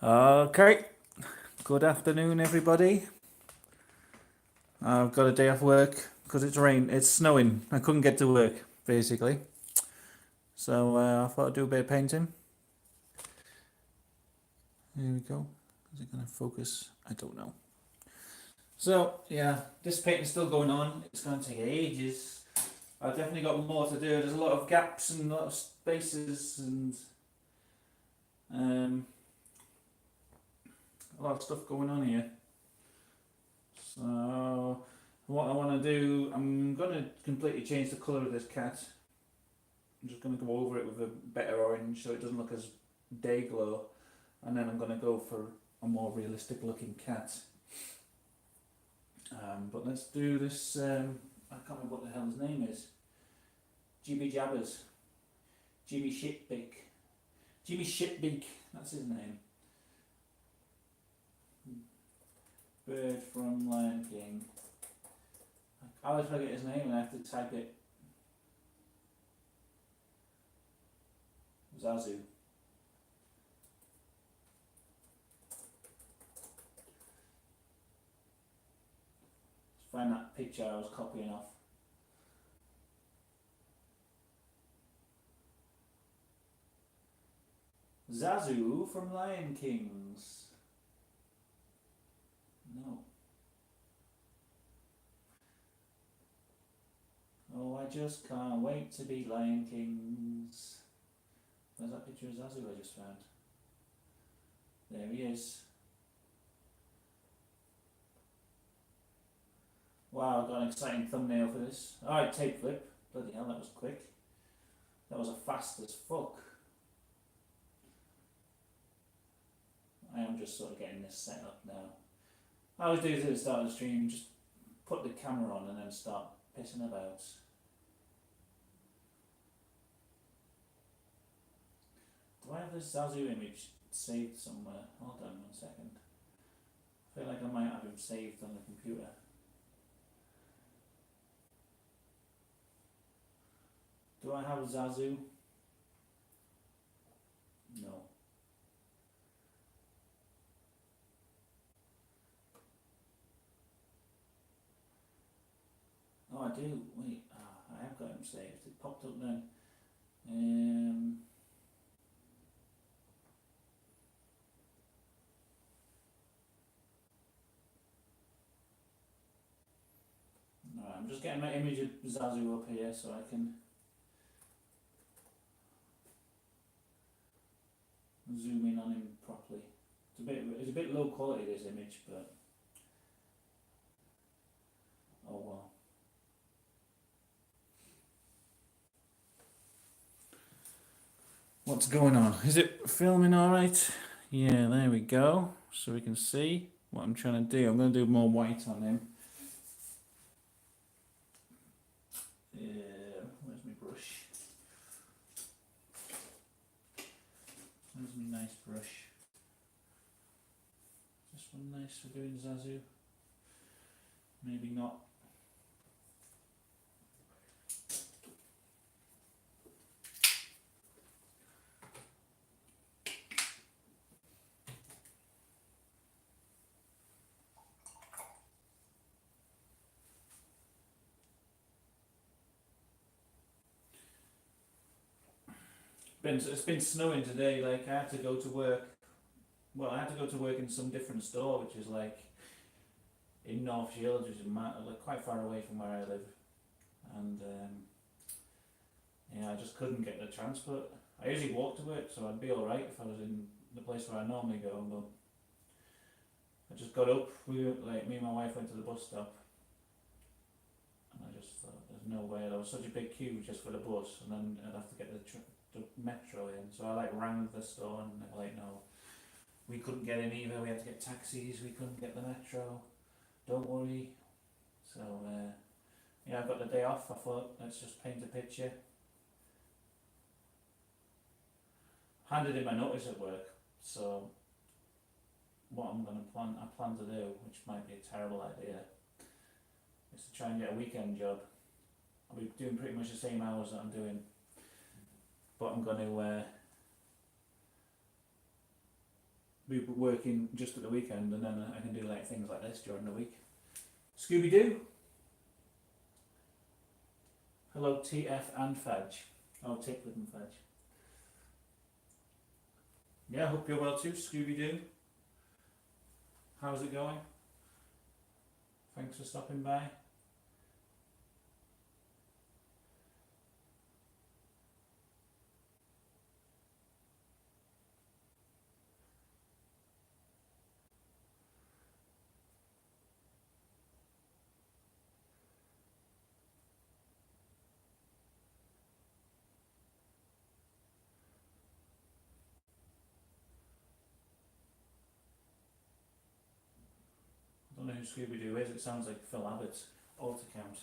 Okay, good afternoon, everybody. I've got a day off work because it's snowing. I couldn't get to work, basically. So I thought I'd do a bit of painting. Here we go. Is it going to focus? I don't know. So, yeah, this painting's still going on. It's going to take ages. I've definitely got more to do. There's a lot of gaps and a lot of spaces and a lot of stuff going on here. So, what I want to do, I'm going to completely change the colour of this cat. I'm just going to go over it with a better orange so it doesn't look as day glow, and then I'm going to go for a more realistic looking cat. But let's do this. I can't remember what the hell his name is. Jimmy Jabbers. Jimmy Shitbeak. Jimmy Shitbeak, that's his name. Bird from Lion King. I always forget his name and I have to type it. Zazu. Let's find that picture I was copying off. Zazu from Lion Kings. No. Oh, I just can't wait to be Lion Kings. Where's that picture of Zazu I just found? There he is. Wow, I've got an exciting thumbnail for this. Alright, tape flip. Bloody hell, that was quick. That was a fast as fuck. I am just sort of getting this set up now. I always do this at the start of the stream, just put the camera on and then start pissing about. Do I have this Zazu image saved somewhere? Hold on 1 second. I feel like I might have him saved on the computer. Do I have Zazu? No. Oh, I do. Wait, I have got him saved. It popped up then. Alright, I'm just getting my image of Zazu up here so I can zoom in on him properly. It's a bit low quality, this image, but oh well. What's going on? Is it filming alright? Yeah, there we go. So we can see what I'm trying to do. I'm going to do more white on him. Where's my brush? Where's my nice brush? This one nice for doing Zazu? Maybe not. It's been snowing today. Like I had to go to work. Well, I had to go to work in some different store, which is like in North Shields, which is like quite far away from where I live, and yeah, I just couldn't get the transport. I usually walk to work, so I'd be all right if I was in the place where I normally go. But I just got up. Me and my wife went to the bus stop, and I just thought, there's no way. There was such a big queue just for the bus, and then I'd have to get the metro in. So I like rang the store, and they were like, no, we couldn't get in either. We had to get taxis. We couldn't get the metro. Don't worry. So yeah, I've got the day off. I thought, let's just paint a picture. Handed in my notice at work, so what I plan to do, which might be a terrible idea, is to try and get a weekend job. I'll be doing pretty much the same hours that I'm doing, but I'm going to be working just at the weekend, and then I can do like things like this during the week. Scooby Doo. Hello, TF and Fudge. Oh, Ticklet and Fudge. Yeah, I hope you're well too, Scooby Doo. How's it going? Thanks for stopping by. I don't know who Scooby Doo is. It sounds like Phil Abbott's alt account.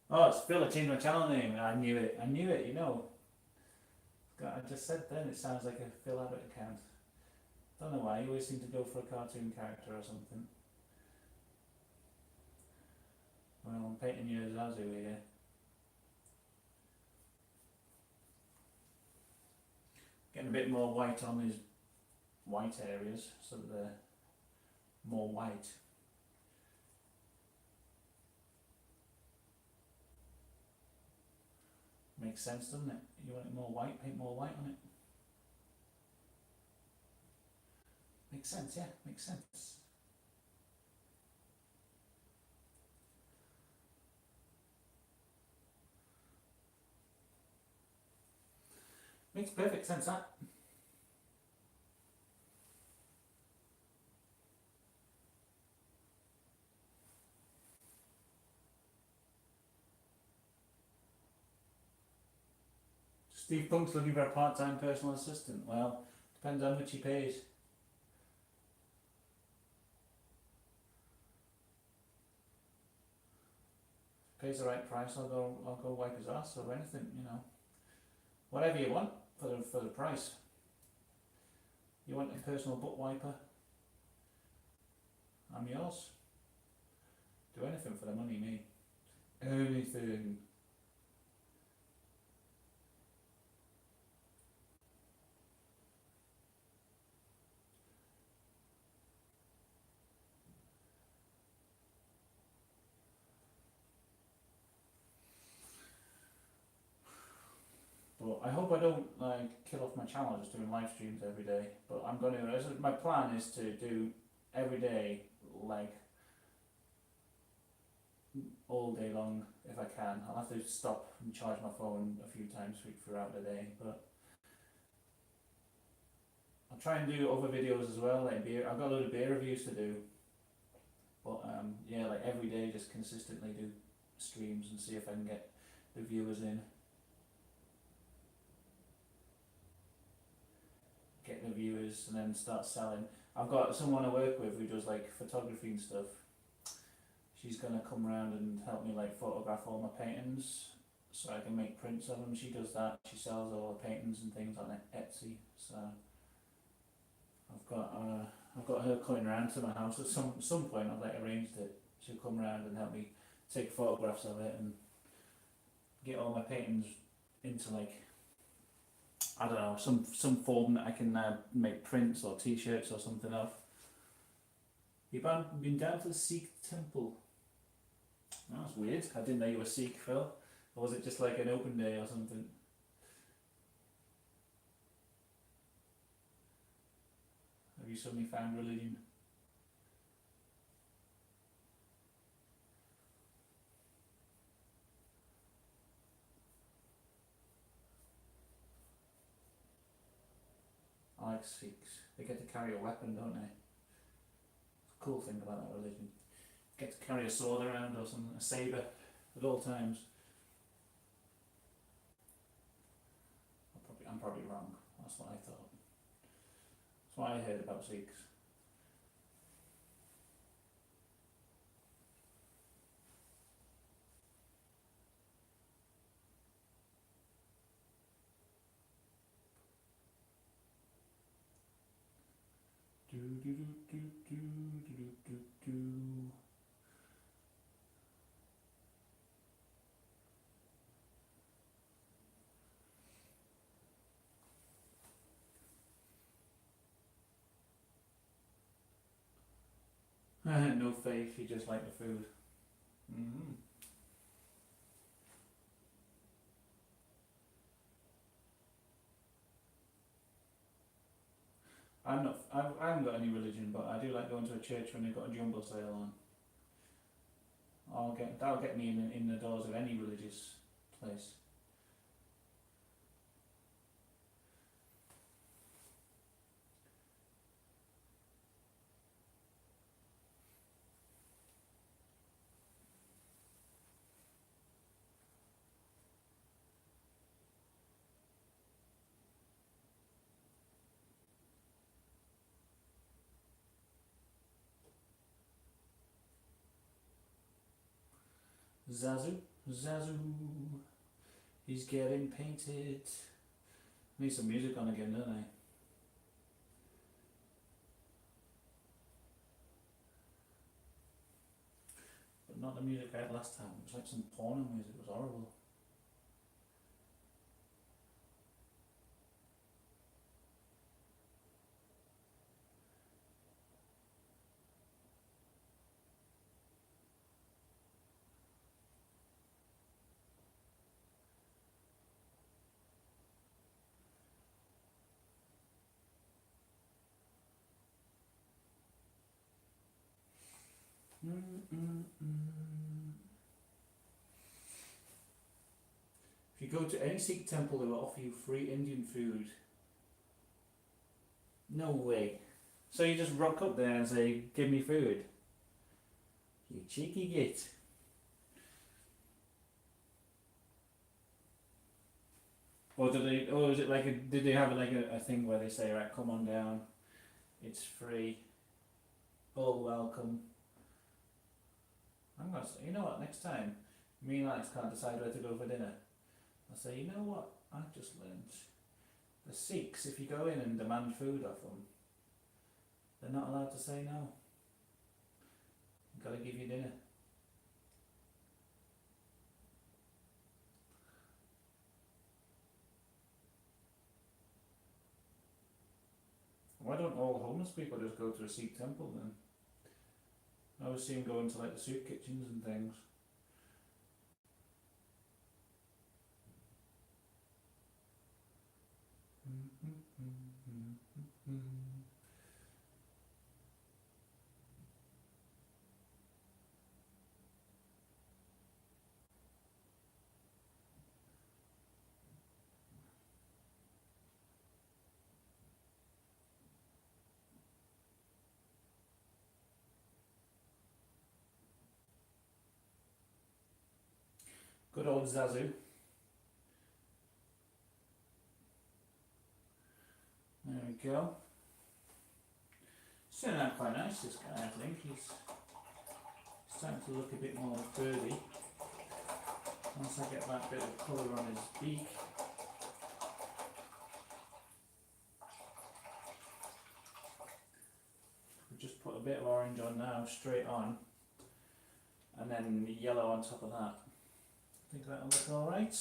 Oh, it's Phil. I changed my channel name. I knew it. You know. I just said then it sounds like a Phil Abbott account. Don't know why. You always seem to go for a cartoon character or something. Well, I'm painting you as Azu here. Getting a bit more white on his white areas so that they're more white. Makes sense, doesn't it? You want it more white, paint more white on it. Makes sense, yeah, makes sense. Makes perfect sense, that. Steve Punk's looking for a part-time personal assistant. Well, depends how much he pays. Pays the right price, I'll go wipe his ass or anything, you know. Whatever you want for the price. You want a personal butt wiper? I'm yours. Do anything for the money, me. Anything. But I hope I don't like kill off my channel just doing live streams every day. But I'm gonna. My plan is to do every day, like all day long if I can. I'll have to stop and charge my phone a few times throughout the day, but I'll try and do other videos as well, like beer. I've got a load of beer reviews to do, but yeah, like every day, just consistently do streams and see if I can get the viewers in. Get the viewers and then start selling. I've got someone I work with who does like photography and stuff. She's gonna come around and help me like photograph all my paintings so I can make prints of them. She does that. She sells all the paintings and things on Etsy. So I've got her coming around to my house at some point. I've like arranged it. She'll come around and help me take photographs of it and get all my paintings into like, I don't know, some form that I can make prints or t-shirts or something of. You've been down to the Sikh temple? Oh, that's weird. I didn't know you were Sikh, Phil. Or was it just like an open day or something? Have you suddenly found religion? I like Sikhs. They get to carry a weapon, don't they? It's a cool thing about that religion. Get to carry a sword around or something, a saber at all times. I'm probably wrong. That's what I thought. That's what I heard about Sikhs. Do do do do do do do do. No faith, you just like the food. Mm-hmm. I haven't got any religion, but I do like going to a church when they've got a jumble sale on. That'll get me in the doors of any religious place. Zazu, Zazu, he's getting painted. Need some music on again, don't I? But not the music I had last time. It was like some porno music. It was horrible. If you go to any Sikh temple, they will offer you free Indian food. No way. So you just rock up there and say, "Give me food." You cheeky git. Or do they? Or is it like a? Did they have like a thing where they say, "Right, come on down, it's free, all welcome"? I'm gonna say, you know what? Next time, me and Alex can't decide where to go for dinner. I'll say, you know what? I've just learned. The Sikhs, if you go in and demand food off them, they're not allowed to say no. You've got to give you dinner. Why don't all homeless people just go to a Sikh temple then? I always see them going to like the soup kitchens and things. Good old Zazu. There we go. He's turning out quite nice, this guy, I think. He's starting to look a bit more birdy. Once I get that bit of colour on his beak. We just put a bit of orange on now, straight on. And then yellow on top of that. I think that'll look alright.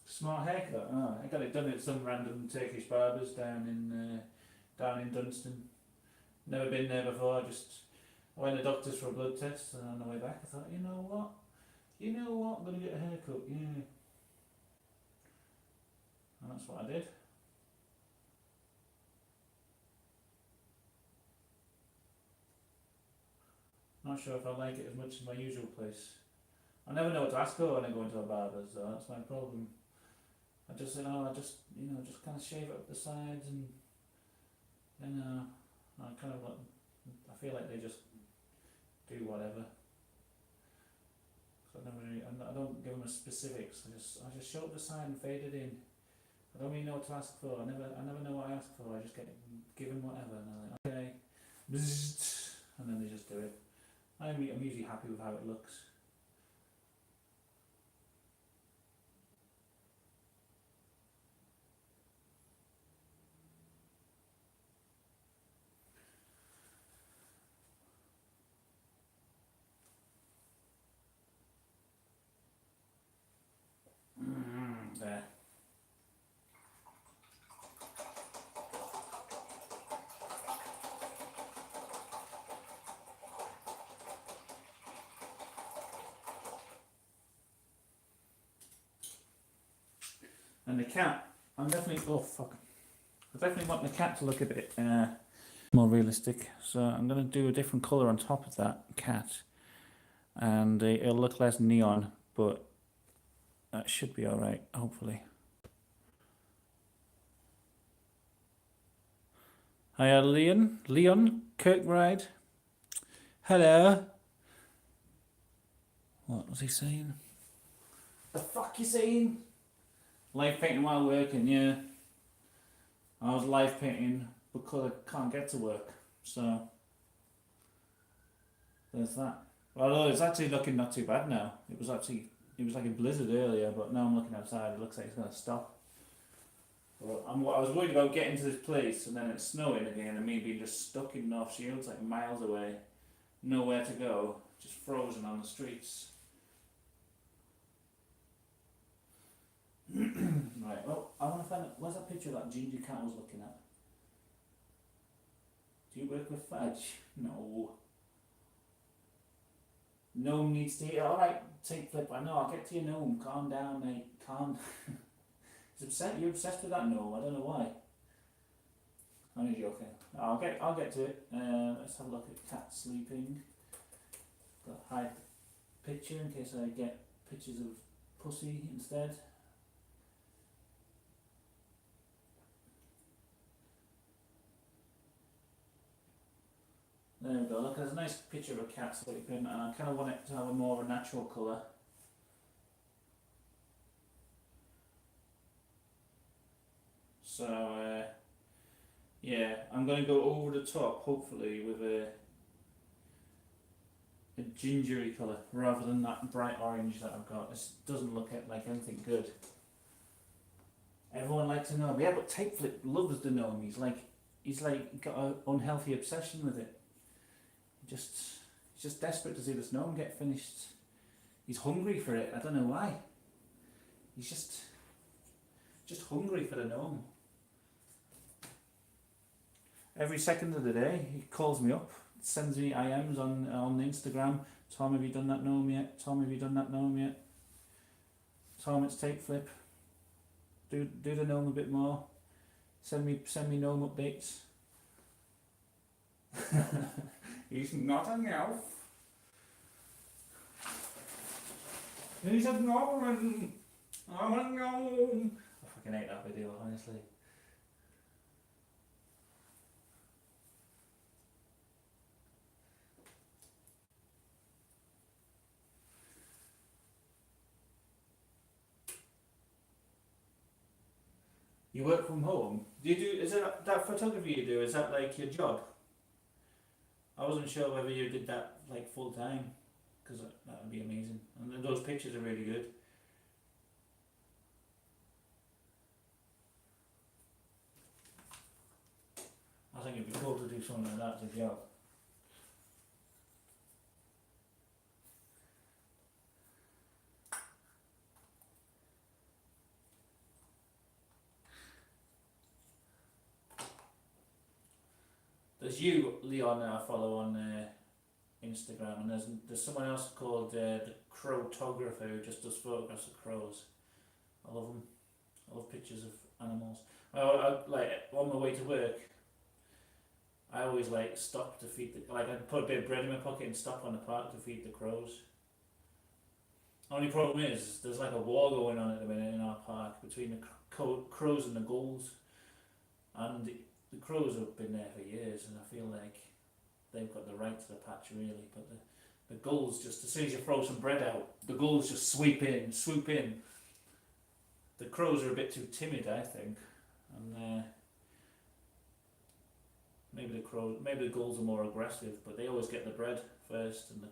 Smart haircut. Oh, I got it done at some random Turkish barbers down in Dunstan. Never been there before. I went to the doctor's for a blood test, and on the way back I thought, you know what, I'm gonna get a haircut. Yeah, and that's what I did. Not sure if I like it as much as my usual place. I never know what to ask for when I go into a barber's, though. That's my problem. I just say, just kind of shave it up the sides, and I kind of like, I feel like they just do whatever. So I don't give them a specifics. I just show up the side and fade it in. I don't really know what to ask for. I never know what I ask for. I just get given whatever, and I'm like, okay, bzzzt, and then they just do it. I'm usually happy with how it looks. And the cat, I'm definitely, oh fuck. I definitely want the cat to look a bit more realistic. So I'm going to do a different colour on top of that cat. And it'll look less neon, but that should be alright, hopefully. Hiya, Leon Kirkbride. Hello. What was he saying? The fuck you saying? Live painting while working, yeah. I was live painting because I can't get to work, so there's that. Although it's actually looking not too bad now. It was like a blizzard earlier, but now I'm looking outside, it looks like it's going to stop. But I was worried about getting to this place and then it's snowing again and me being just stuck in North Shields, like miles away, nowhere to go, just frozen on the streets. Right, well, I want to find out, where's that picture of that ginger cat I was looking at? Do you work with Fudge? No. Gnome needs to eat. Alright, take flip. I know, I'll get to your gnome. Calm down, mate. Calm. He's upset. You're obsessed with that gnome. I don't know why. I'm only joking. I'll get to it. Let's have a look at cat sleeping. Got a hide picture in case I get pictures of pussy instead. There we go, look, there's a nice picture of a cat sleeping and I kind of want it to have a more of a natural colour. So, yeah, I'm going to go over the top, hopefully, with a gingery colour rather than that bright orange that I've got. This doesn't look like anything good. Everyone likes a gnome. Yeah, but Tape Flip loves the gnome. He's got an unhealthy obsession with it. He's just desperate to see this gnome get finished. He's hungry for it. I don't know why. He's just hungry for the gnome. Every second of the day, he calls me up, sends me IMs on Instagram. Tom, have you done that gnome yet? Tom, have you done that gnome yet? Tom, it's Tape Flip. Do the gnome a bit more. Send me gnome updates. He's not an elf. He's a gnome. I'm a gnome. I fucking hate that video, honestly. You work from home? Is that photography you do, is that like your job? I wasn't sure whether you did that like full time, because that would be amazing. And those pictures are really good. I think it'd be cool to do something like that as a job. There's you, Leon, that I follow on Instagram, and there's someone else called the Crowtographer who just does photographs of crows. I love them. I love pictures of animals. I like on my way to work. I always like stop to feed I put a bit of bread in my pocket and stop on the park to feed the crows. Only problem is there's like a war going on at the minute in our park between the crows and the gulls, and the crows have been there for years, and I feel like they've got the right to the patch really, but the gulls, just as soon as you throw some bread out, the gulls just swoop in. The crows are a bit too timid, I think, and maybe the gulls are more aggressive, but they always get the bread first, and the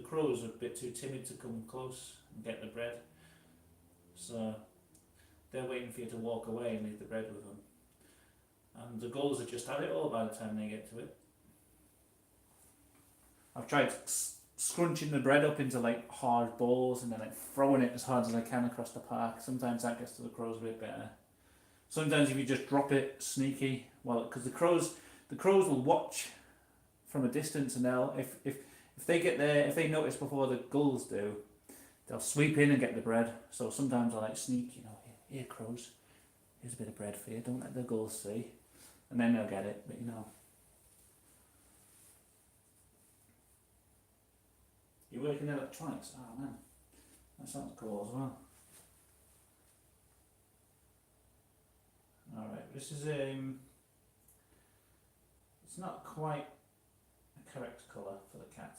crows are a bit too timid to come close and get the bread, so they're waiting for you to walk away and leave the bread with them. And the gulls have just had it all by the time they get to it. I've tried scrunching the bread up into like hard balls and then like throwing it as hard as I can across the park. Sometimes that gets to the crows a bit better. Sometimes if you just drop it sneaky, well, because the crows will watch from a distance, and they'll if they get there, if they notice before the gulls do, they'll sweep in and get the bread. So sometimes I like sneak, here crows, here's a bit of bread for you, don't let the gulls see. And then they'll get it, but you know. You work in electronics? Oh man, that sounds cool as well. Alright, this is it's not quite a correct colour for the cat.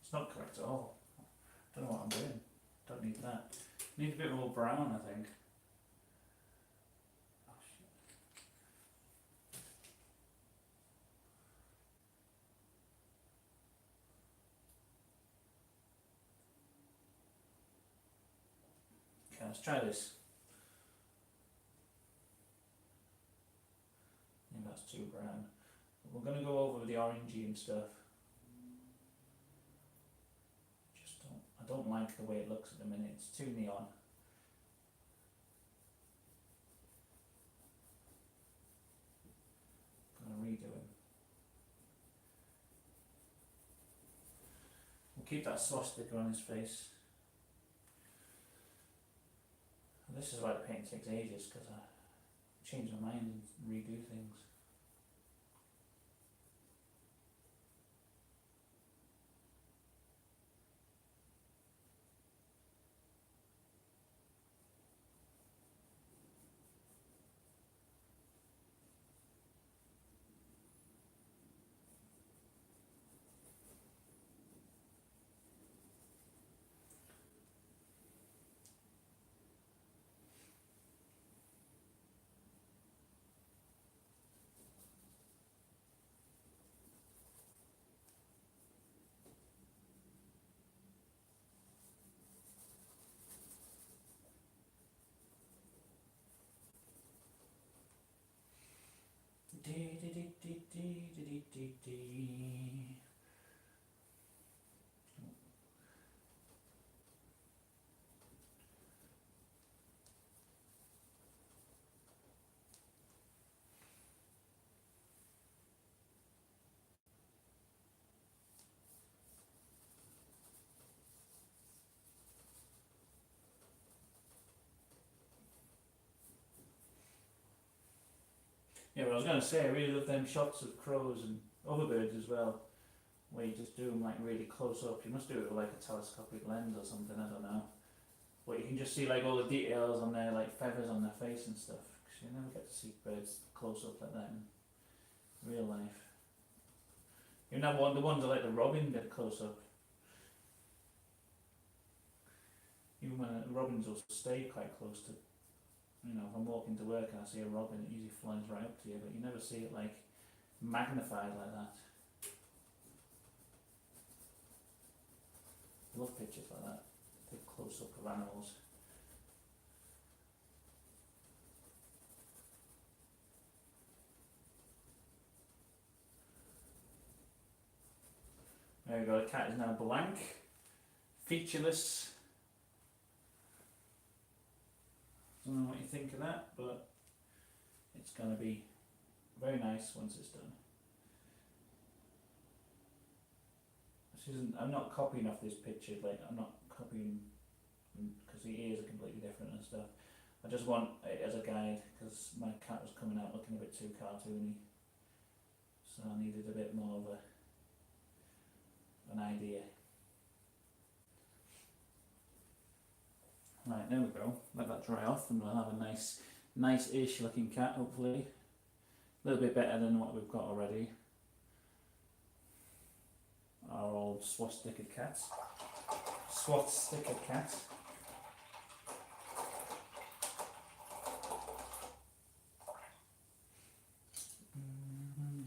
It's not correct at all. Don't know what I'm doing. Don't need that. Need a bit more brown, I think. Oh shit. Okay, let's try this. Maybe that's too brown. But we're going to go over with the orangey and stuff. I don't like the way it looks at the minute. It's too neon. I'm going to redo him. We'll keep that swastika on his face. And this is why the paint takes ages, because I change my mind and redo things. Yeah, but I was going to say, I really love them shots of crows and other birds as well, where you just do them like really close up. You must do it with like a telescopic lens or something, I don't know. But you can just see like all the details on their like feathers on their face and stuff, because you never get to see birds close up like that in real life. You know, the ones that like the robin get close up. Even when robins will stay quite close to, you know, if I'm walking to work and I see a robin, it usually flies right up to you, but you never see it like magnified like that. I love pictures like that, take close up of animals. There we go, the cat is now blank, featureless. Don't know what you think of that, but it's going to be very nice once it's done. I'm not copying off this picture, like I'm not copying because the ears are completely different and stuff. I just want it as a guide because my cat was coming out looking a bit too cartoony, so I needed a bit more of an idea. Right, there we go. Let that dry off and we'll have a nice-ish looking cat, hopefully. A little bit better than what we've got already. Our old swastika cat. Swastika cat.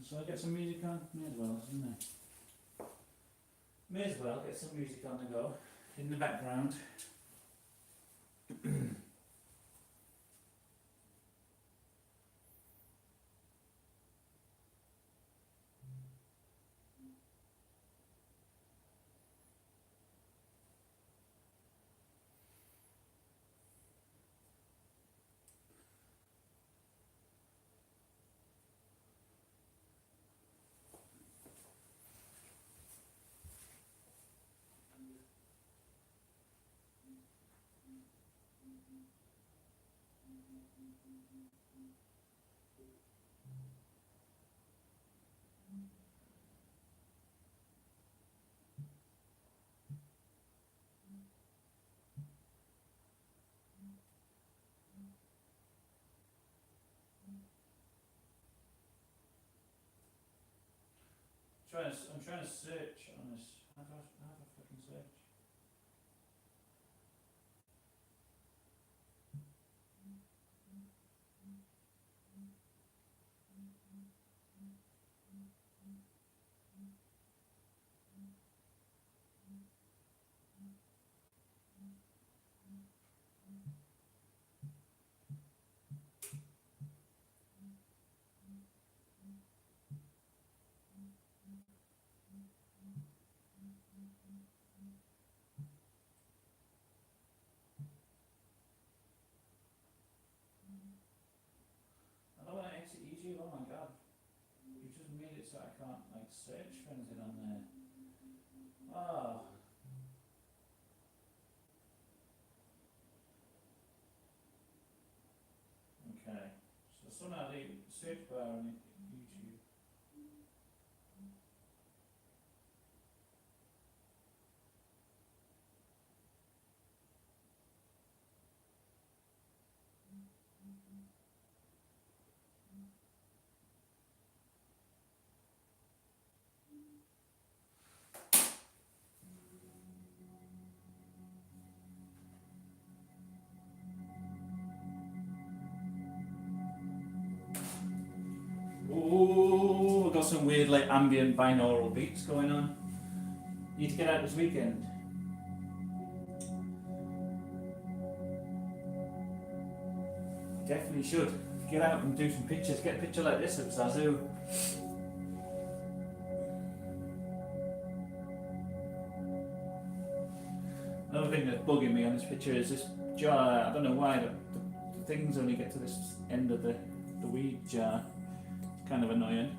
So I get some music on? May as well, isn't I? May as well get some music on the go in the background. I'm trying to search on this. How do I fucking search? I don't want to exit YouTube. Oh my god, you just made it so I can't like search for anything on there. Oh. Okay. So somehow the search bar on YouTube. Ooh, we've got some weird like ambient binaural beats going on. Need to get out this weekend. Definitely should. Get out and do some pictures. Get a picture like this of Zazu. Another thing that's bugging me on this picture is this jar. I don't know why the things only get to this end of the weed jar. It's kind of annoying.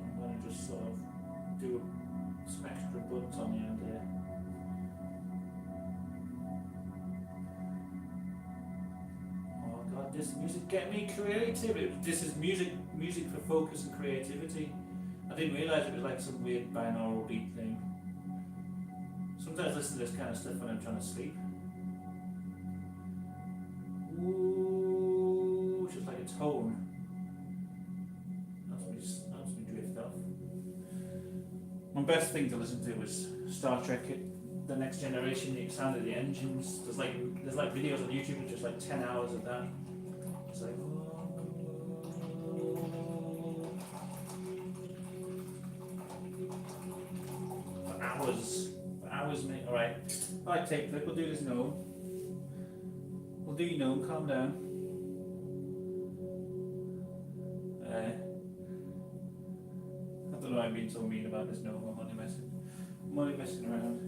So I'm going to just sort of do some extra buds on the end here. This music get me creative. This is music for focus and creativity. I didn't realise it was like some weird binaural beat thing. Sometimes I listen to this kind of stuff when I'm trying to sleep. Ooh, just like a tone. Helps me drift off. My best thing to listen to was Star Trek, The Next Generation, the sound of the engines. There's like videos on YouTube with just like 10 hours of that. It's like, for hours, mate. Alright, take it. We'll do this gnome. We'll do your gnome. Calm down. I don't know why I'm being so mean about this gnome. I'm only messing around.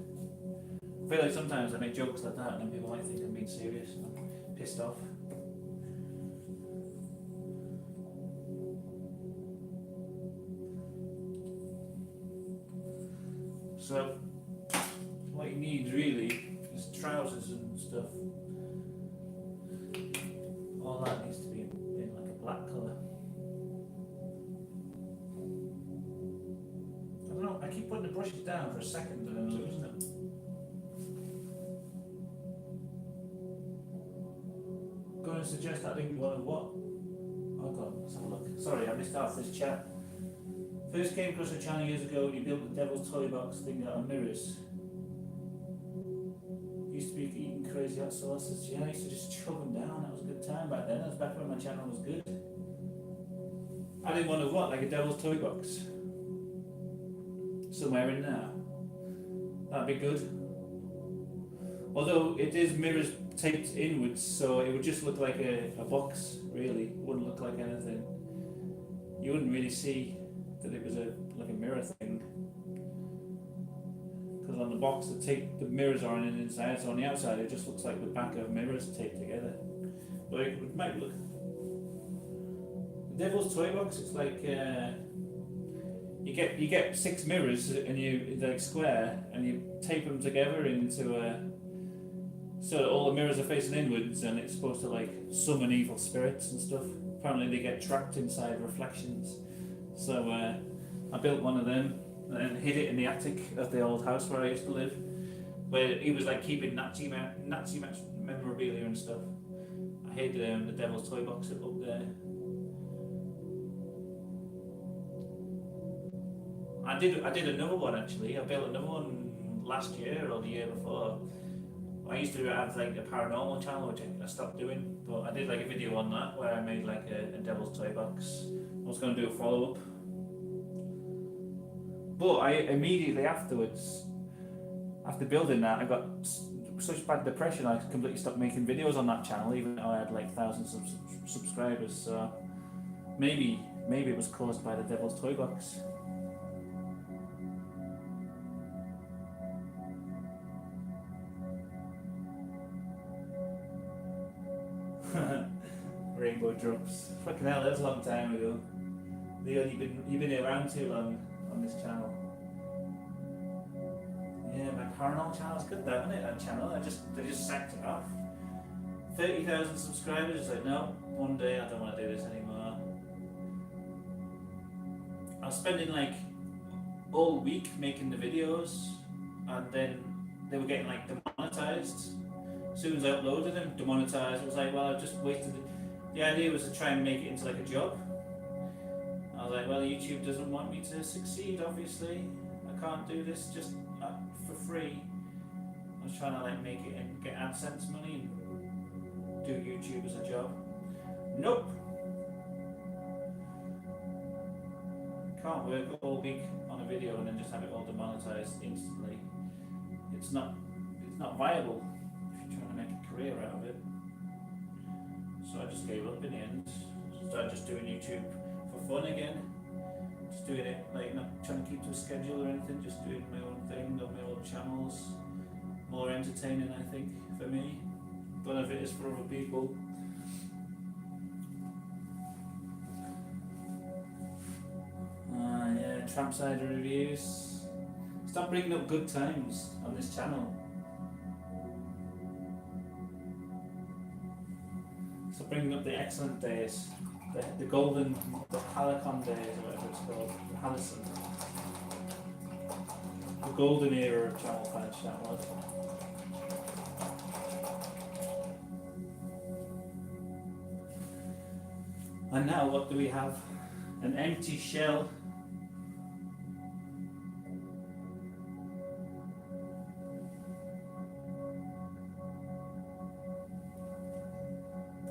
I feel like sometimes I make jokes like that and then people might think I'm being serious and I'm pissed off. So, what you need really is trousers and stuff. All that needs to be in like a black colour. I don't know, I keep putting the brushes down for a second and then losing them. Going to suggest that link one of what? Oh god, let's have a look. Sorry, I missed out this chat. First came across a channel years ago when you built the Devil's Toy Box thing out of mirrors. Used to be eating crazy hot sauces. Yeah, I used to just chug them down. That was a good time back then. That was back when my channel was good. I didn't want to what? Like a Devil's Toy Box? Somewhere in there. That'd be good. Although it is mirrors taped inwards, so it would just look like a box, really. It wouldn't look like anything. You wouldn't really see that it was like a mirror thing, because on the box the mirrors are on the inside, so on the outside it just looks like the back of mirrors taped together. But it might look. The Devil's Toy Box, it's like you get 6 mirrors and they're like square, and you tape them together into so that all the mirrors are facing inwards, and it's supposed to like summon evil spirits and stuff. Apparently they get trapped inside reflections. So I built one of them and hid it in the attic of the old house where I used to live, where he was like keeping Nazi memorabilia and stuff. I hid the Devil's Toy Box up there. I did another one actually. I built another one last year or the year before. I used to have like a paranormal channel, which I stopped doing, but I did like a video on that where I made like a Devil's Toy Box. I was going to do a follow up, but I immediately afterwards, after building that, I got such bad depression I completely stopped making videos on that channel, even though I had like thousands of subscribers. So maybe it was caused by the Devil's Toy Box. Rainbow drops. Fucking hell, that's a long time ago. You've been around too long on this channel. Yeah, my paranormal channel's good though, isn't it? That channel, they just sacked it off. 30,000 subscribers. It's like, no, one day I don't want to do this anymore. I was spending like all week making the videos, and then they were getting like demonetized. As soon as I uploaded them, demonetized. It was like, well, I just wasted it. The idea was to try and make it into like a job. I was like, well, YouTube doesn't want me to succeed, obviously. I can't do this just for free. I was trying to like make it and get AdSense money and do YouTube as a job. Nope. Can't work all week on a video and then just have it all demonetized instantly. It's not viable if you're trying to make a career out of it. So I just gave up in the end. Started just doing YouTube for fun again. Just doing it, like not trying to keep to a schedule or anything, just doing my own thing on my own channels. More entertaining, I think, for me. Don't know if it is for other people. Yeah, Trampside reviews. Stop bringing up good times on this channel. So bringing up the excellent days, the golden, the Halicon days, or whatever it's called, the Halison. The golden era of Channel 5 that was. And now what do we have? An empty shell.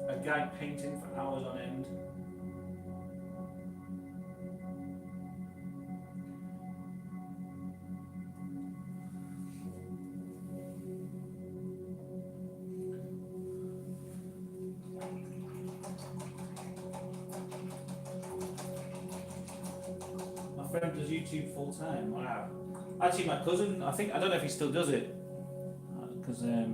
A guy painting for hours on end. My friend does YouTube full time. Wow. Actually, my cousin, I don't know if he still does it, because I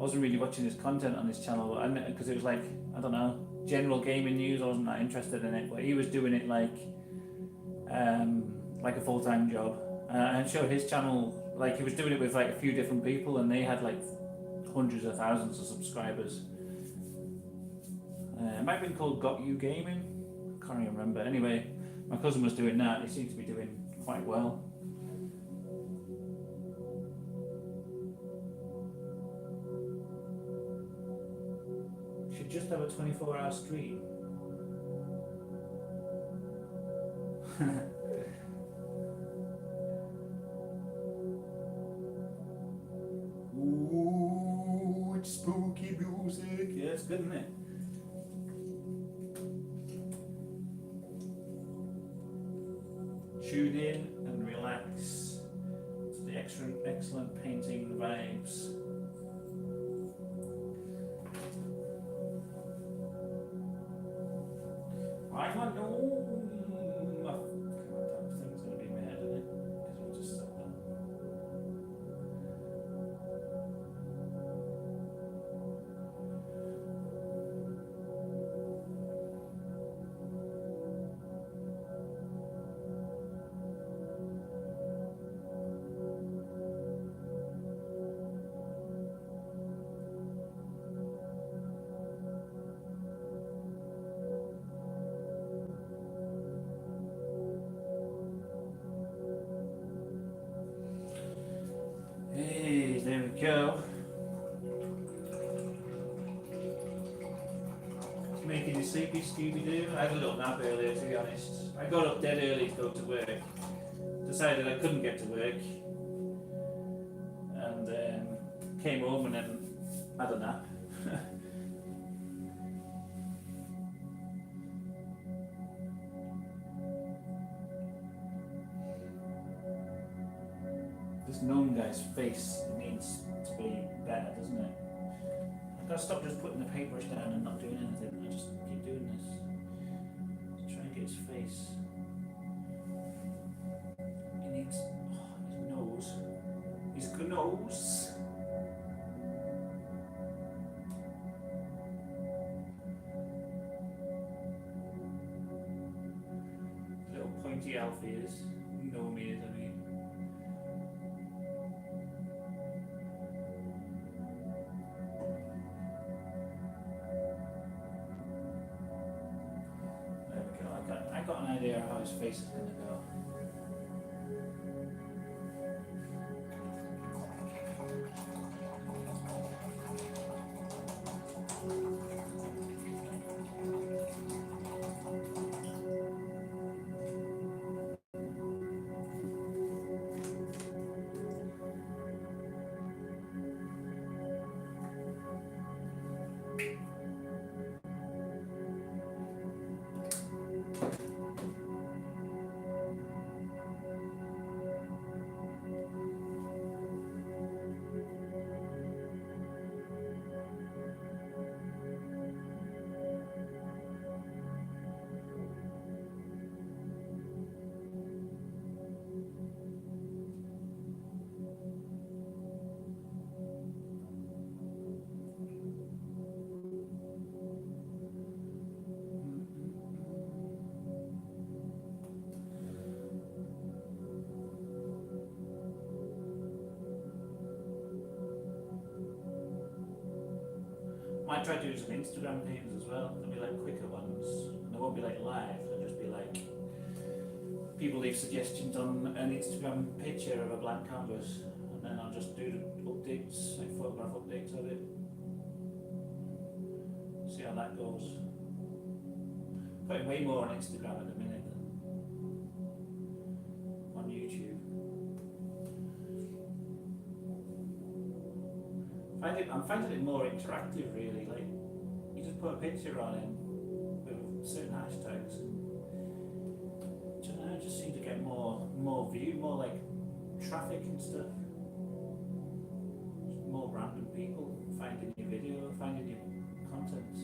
wasn't really watching his content on his channel, because it was like, I don't know, general gaming news. I wasn't that interested in it, but he was doing it like a full-time job. And showed his channel, like he was doing it with like a few different people, and they had like hundreds of thousands of subscribers. It might have been called Got You Gaming. I can't even remember. Anyway, my cousin was doing that. He seemed to be doing quite well. Should just have a 24-hour stream. Ooh, it's spooky music. Yeah, it's good, isn't it? Tune in and relax to the excellent painting vibes. I want no. That thing's gonna be mad, isn't it? Because we'll just sit there. there we go. Making you sleepy, Scooby-Doo. I had a little nap earlier, to be honest. I got up dead early to go to work. Decided I couldn't get to work. And came home and then had a nap. This gnome guy's face needs to be better, doesn't it? I've got to stop just putting the paintbrush down and not doing anything. I just keep doing this. Just try and get his face. He needs his nose. His nose. Little pointy elf ears. Gnome ears, I mean. I got an idea of how his face is going to go. Might try to do some Instagram pages as well. They'll be like quicker ones. And they won't be like live, they'll just be like people leave suggestions on an Instagram picture of a blank canvas, and then I'll just do the updates, like photograph updates of it. See how that goes. Putting way more on Instagram at the minute than on YouTube. I'm finding it more interactive, really. Like, you just put a picture on it with certain hashtags, and I don't know, it just seems to get more view, more like traffic and stuff. Just more random people finding your video, finding your content.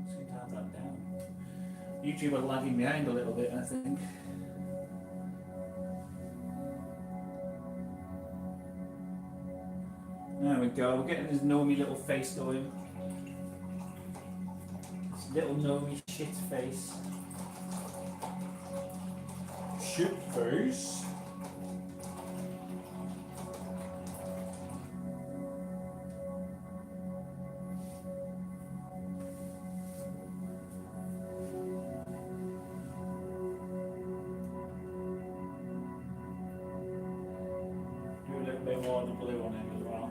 Seem to have that down. YouTube are lagging behind a little bit, I think. There we go, we're getting his gnomey little face going. This little gnomey shit face. Shit face? Do a little bit more of the blue on him as well.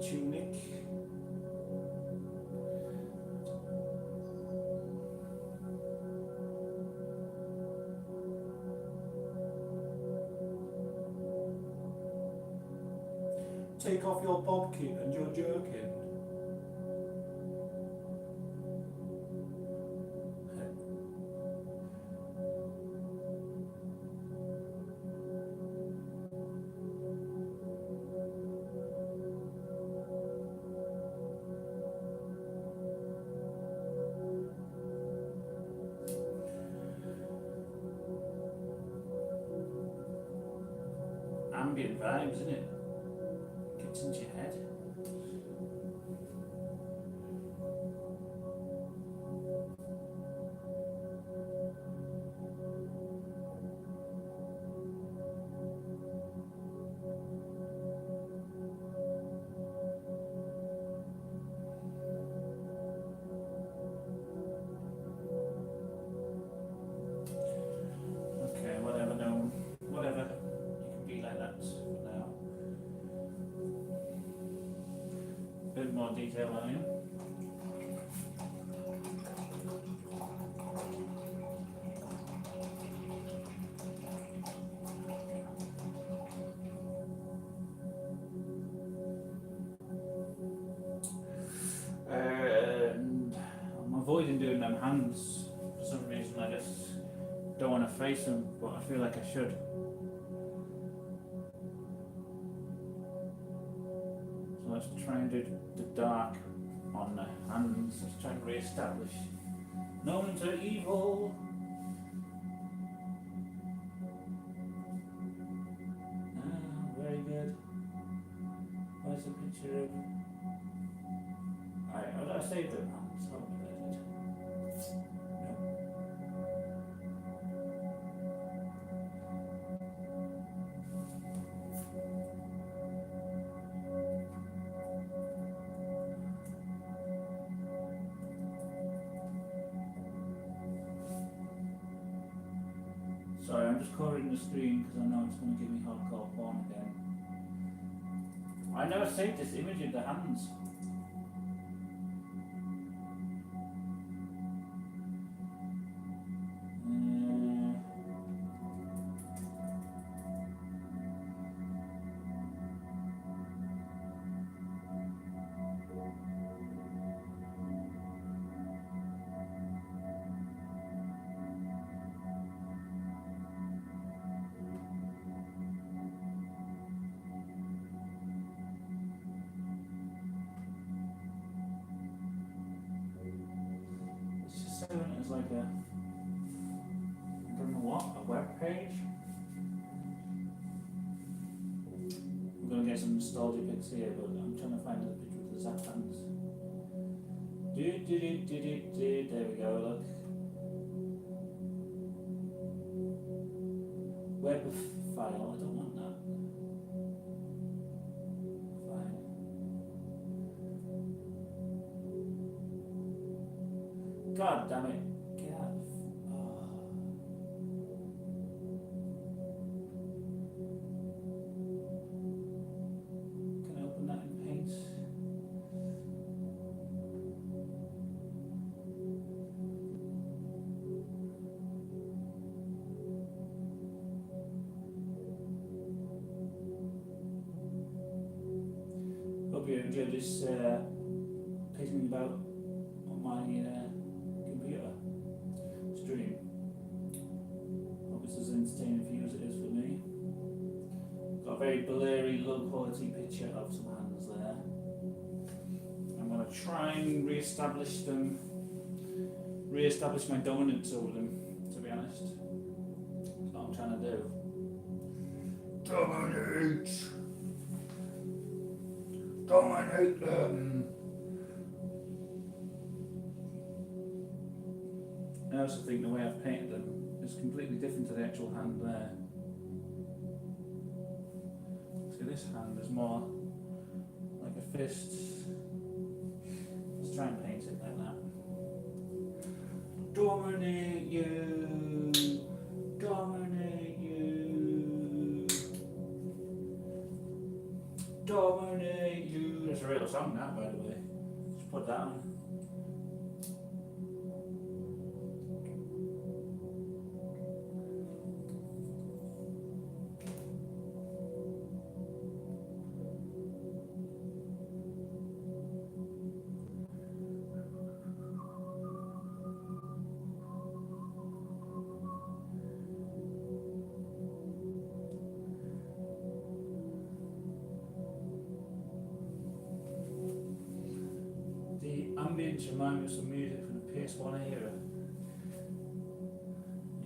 Tunic. Take off your pumpkin and your jerkin. ambient vibes, isn't it? Gets into your head. Okay, whatever, no. Whatever. You can be like that for now. Bit more detail on you. And I'm avoiding doing them hands for some reason. I just don't want to face them, but I feel like I should. So let's try and do the dark on the hands. Let's try and re-establish no one's evil. Very good. Where's the picture of... Alright, how did I save the hands? How did I do it? No. Sorry, I'm just covering the screen because I know it's going to give me hardcore porn again. I never saved this image of the hands. Let's just say it as like a, I don't know what, a web page. We're going to get some nostalgia pics here, but I'm trying to find the picture with the Zap hands. There we go, look. Web file, I don't want that. Fine. God damn it. Get out of... Oh. Can I open that in Paint? Hope you enjoyed this pacing about on my computer stream. Hope it's as entertaining for you as it is for me. Got a very blurry, low quality picture of some hands there. I'm going to try and re-establish my dominance over them, to be honest. That's what I'm trying to do. Dominate them! I also think the way I've painted them is completely different to the actual hand there. See, this hand is more like a fist. Let's try and paint it like that. Dominate you! Dominate you! Dominate you! That's a real song, that, by the way. Just put that on. Ambience remind me of some music from the PS1 era.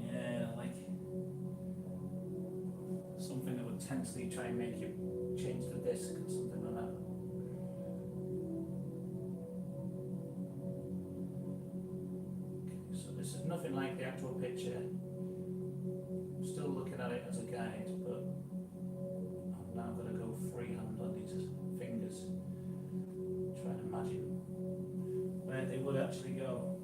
Yeah, like something that would intensely try and make you change the disc and something like that. Okay, so this is nothing like the actual picture. I'm still looking at it as a guide, but I'm now going to go freehand on these fingers, try and imagine where they would actually go.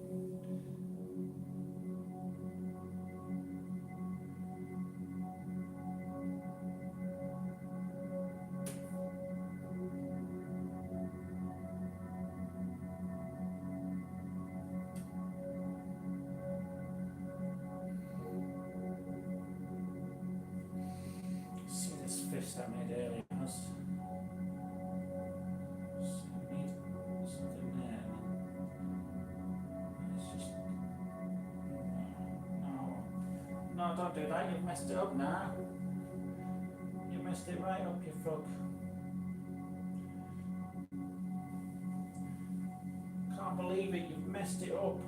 See this fist I made earlier, has need something there. It's just no, don't do that. You've messed it up now. You messed it right up, you frog. Can't believe it. You've messed it up.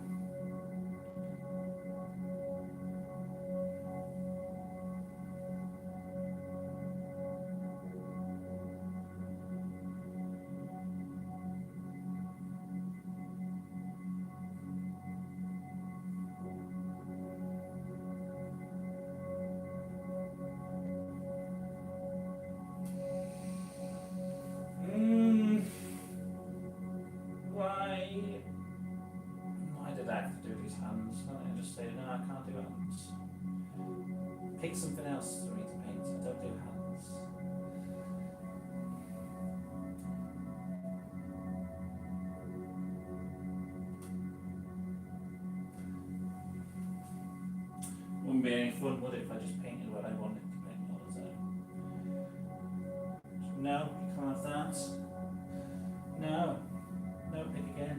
Why did I have to do these hands? Why don't I just say, no, I can't do hands. Pick something else for me to paint. Don't do hands. Wouldn't be any fun, would it, if I just painted what I wanted to paint all the time? No, you can't have that. No. No, pick again.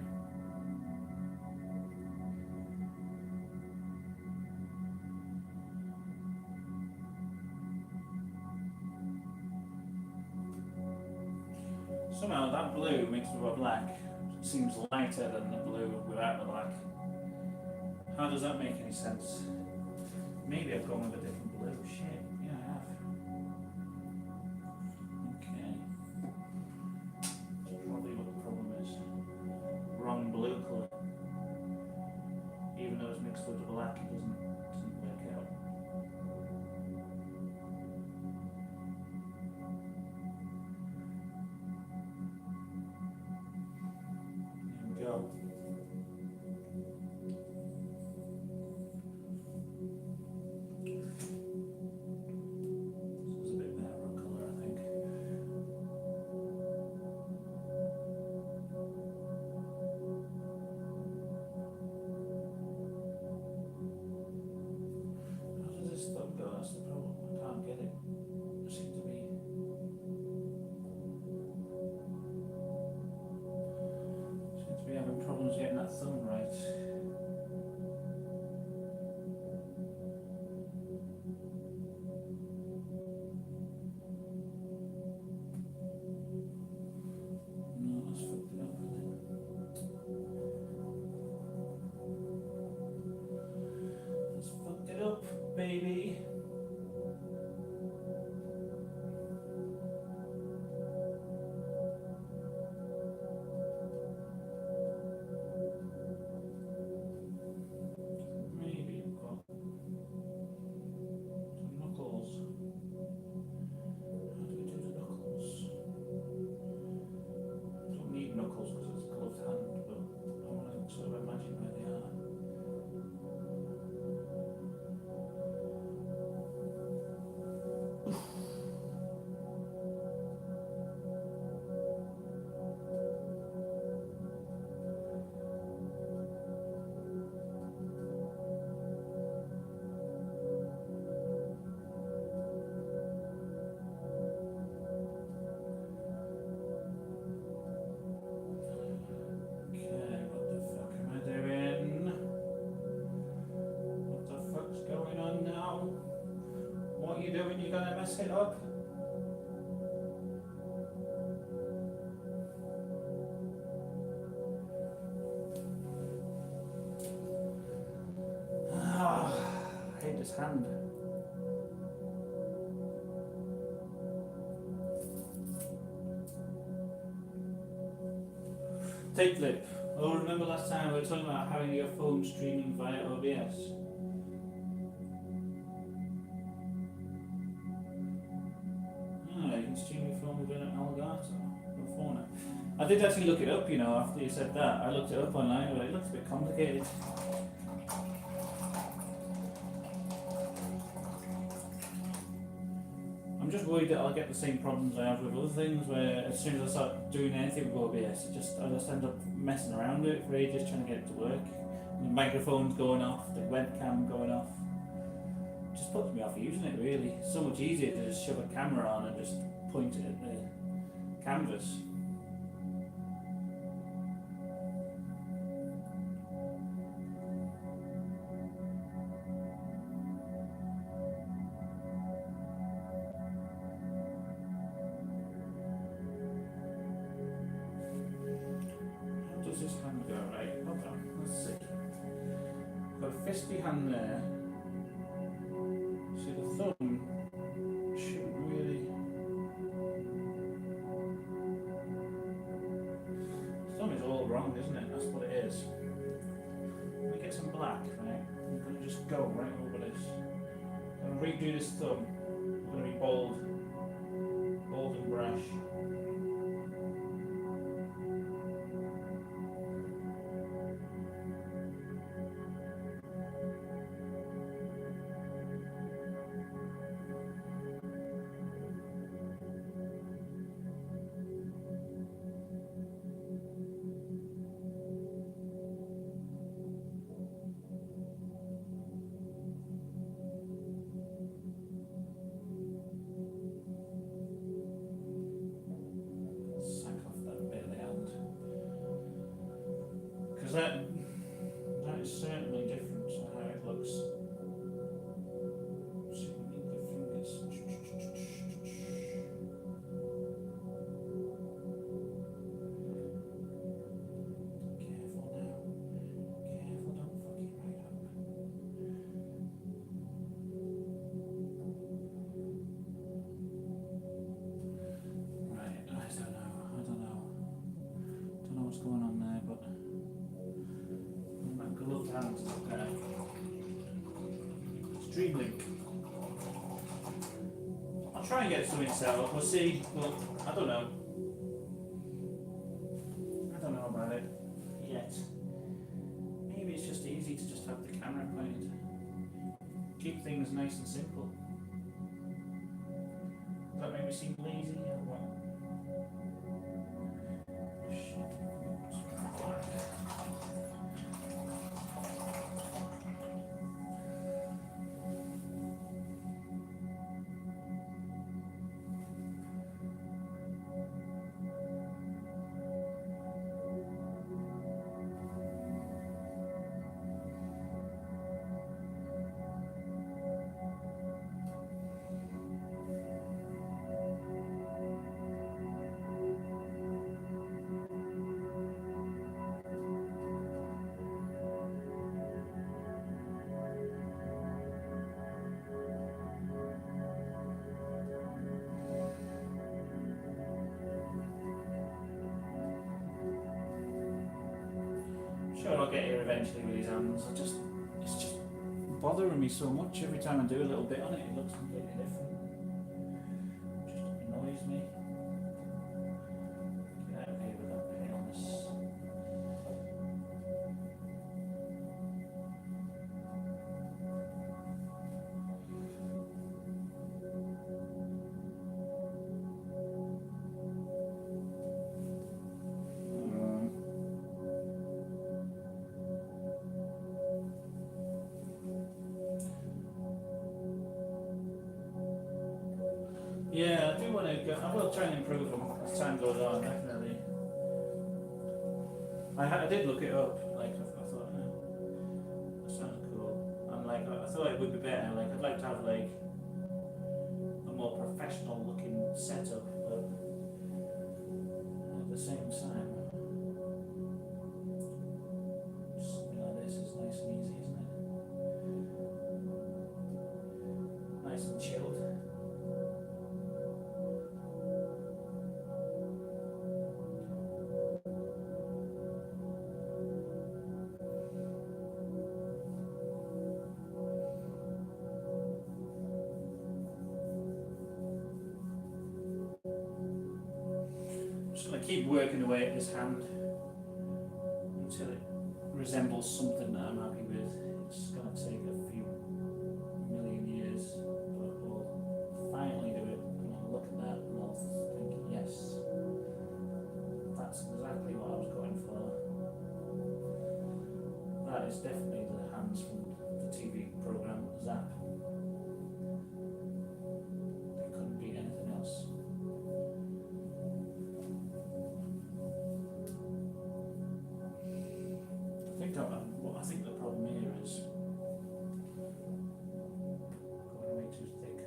Somehow that blue mixed with a black seems lighter than the blue without the black. How does that make any sense? Maybe I've gone with a different blue. Shit, yeah I have. Okay. That's probably what the problem is. Wrong blue colour. Even though it's mixed with the black, it doesn't work out. There we go. This is a bit better colour, I think. How does this thumb go? That's the problem. I can't get it. I seem to be. Seems to be having problems getting that thumb right. No, that's fucked it up, That's fucked it up, baby. Maybe I've got some knuckles. How do we do the knuckles? I don't need knuckles because it's a gloved hand, but I want to sort of imagine where they are. Okay, what the fuck am I doing? What the fuck's going on now? What are you doing? You're gonna mess it up? I hate this hand. Tape flip. Oh, remember last time we were talking about having your phone streaming via OBS? Oh, you can stream your phone with an Elgato or phone. I did actually look it up, you know, after you said that. I looked it up online, but it looks a bit complicated. I'm just worried that I'll get the same problems I have with other things, where as soon as I start doing anything with OBS, I just end up messing around with it for ages trying to get it to work. The microphone's going off, the webcam going off. It just puts me off using it, really. It's so much easier to just shove a camera on and just point it at the canvas. This hand go right? Hold on, let's see. Got a fisty hand there. See, the thumb shouldn't really. The thumb is all wrong, isn't it? That's what it is. Let me get some black, right? I'm gonna just go right over this. I'm gonna redo this thumb. I'm gonna be bold and brash. That is certainly different to how it looks. See, we need the fingers. Careful now. Careful, don't fuck it right up. Right, I don't know. Don't know what's going on there, but gloved hands up there. Streamlink. I'll try and get something set up. We'll see. But I don't know. I don't know about it yet. Maybe it's just easy to just have the camera pointed. Keep things nice and simple. Does that make me seem lazy or what? Sure, I'll get here eventually with his hands. It's just bothering me so much. Every time I do a little bit on it, it looks completely different. It just annoys me. Get out of here with that pain on this. Yeah, I do want to go. I will try and improve them as time goes on, definitely. I did look it up, like, I thought, that sounds cool. I'm like, I thought it would be better, like, I'd like to have, like, a more professional looking setup, but at the same time, something like this is nice and easy, isn't it? Nice and chilled. keep working away at this hand until it resembles something that I'm happy with. It's going to take a few million years, but we'll finally do it. And I'll look at that and I'll think, yes, that's exactly what I was going for. That is definitely the hands from the TV program Zap. They couldn't be anything else. I think the problem here is going way too thick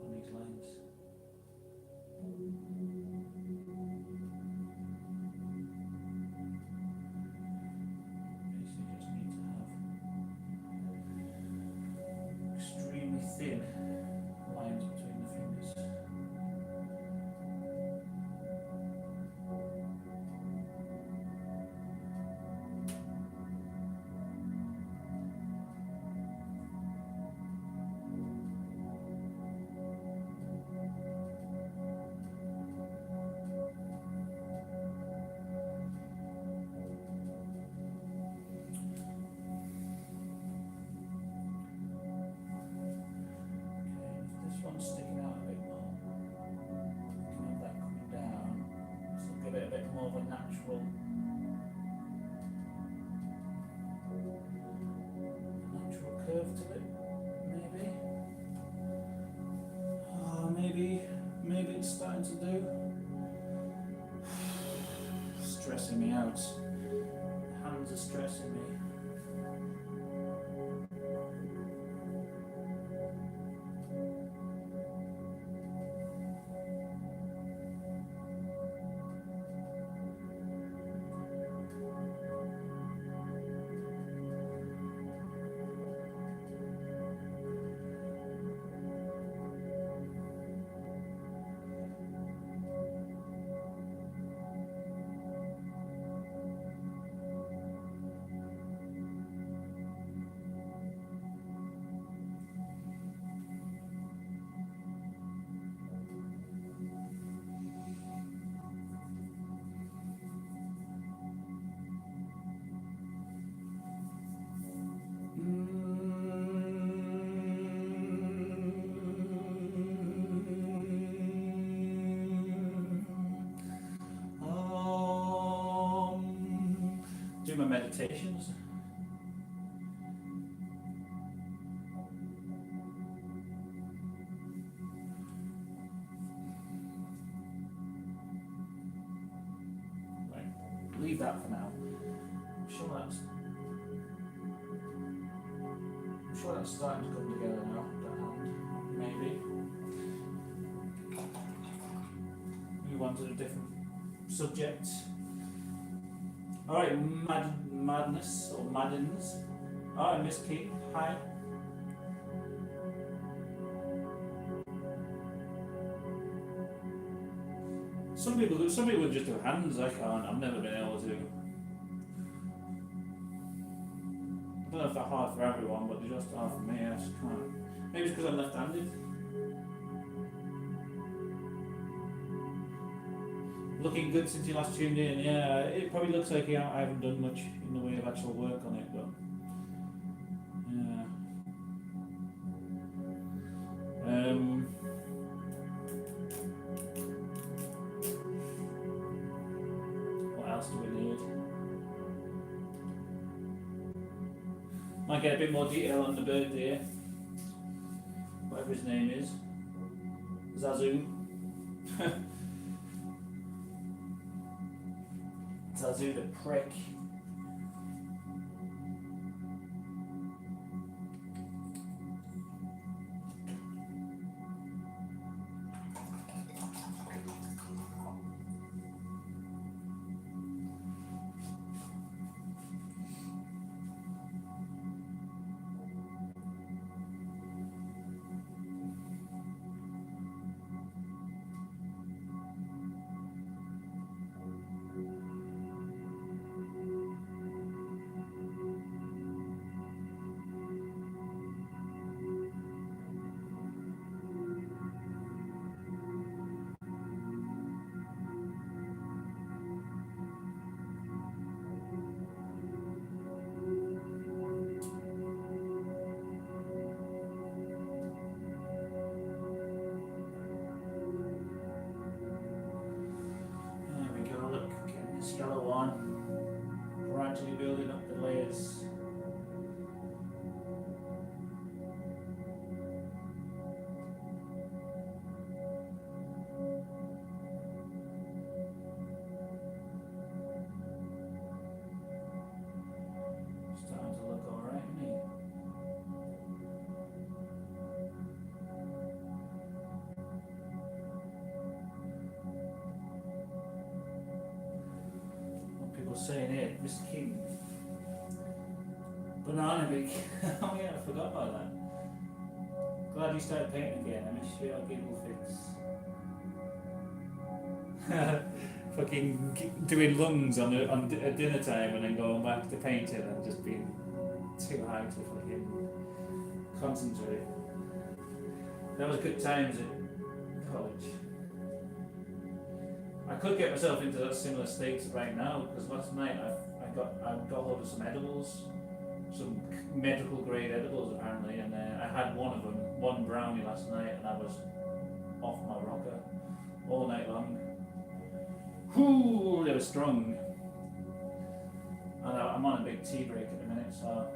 on these lines. Basically just need to have extremely thin lines between the fingers. Sticking out a bit more. You can have that coming down. So give it a bit more of a natural curve to it, maybe. Oh, maybe it's starting to do. Stressing me out. Hands are stressing me. Do my meditations. Right, leave that for now. I'm sure that's starting to come together now. That hand, maybe. Move on to a different subject. Alright, madness or maddens. Alright, Miss Keith, hi. Some people just do hands. I can't. I've never been able to. I don't know if they're hard for everyone, but they're just hard for me. I just can't. Maybe it's because I'm left-handed. Looking good since you last tuned in. Yeah, it probably looks like I haven't done much in the way of actual work on it, but yeah. What else do we need? Might get a bit more detail on the bird there. Whatever his name is. Zazu. Zazu the prick. Mr. King. Banana Big. Oh yeah, I forgot about that. Glad you started painting again. I miss your giggle fits. Fucking doing lungs at dinner time and then going back to painting and just being too high to fucking concentrate. That was good times at college. I could get myself into that similar state right now because last night I got hold of some edibles, some medical grade edibles apparently, and I had one of them, one brownie last night, and I was off my rocker all night long. Whoo, they were strong. And I'm on a big tea break at the minute, so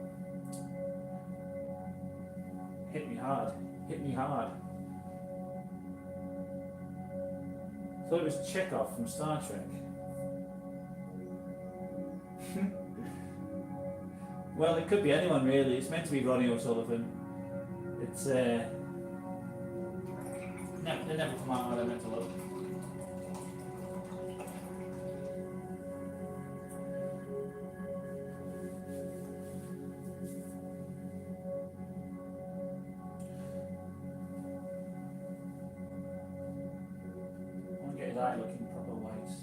hit me hard. Thought it was Chekhov from Star Trek. Well, it could be anyone really. It's meant to be Ronnie O'Sullivan. It's they never come out how they're meant to look. Looking proper white.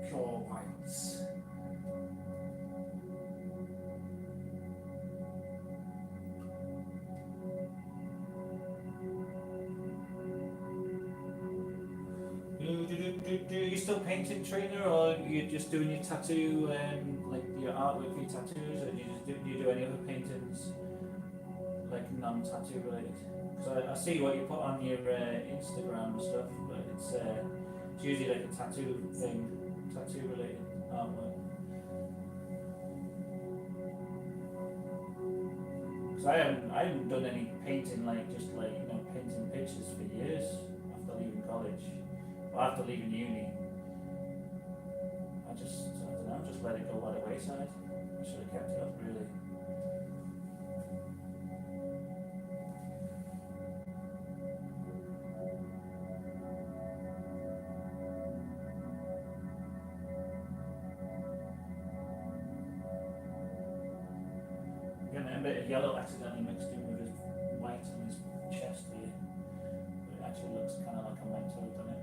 Pure whites. Are you still painting, Trina, or are you just doing your tattoo, like your artwork for your tattoos, or do you do any other paintings, like non-tattoo related? So I see what you put on your Instagram and stuff, but it's usually like a tattoo related artwork. Because I haven't done any painting, like just like painting pictures for years after leaving college, or after leaving uni. I don't know, just let it go by the wayside. I should have kept it up really. A bit of yellow accidentally mixed in with his white on his chest here, but it actually looks kind of like a mental, doesn't it?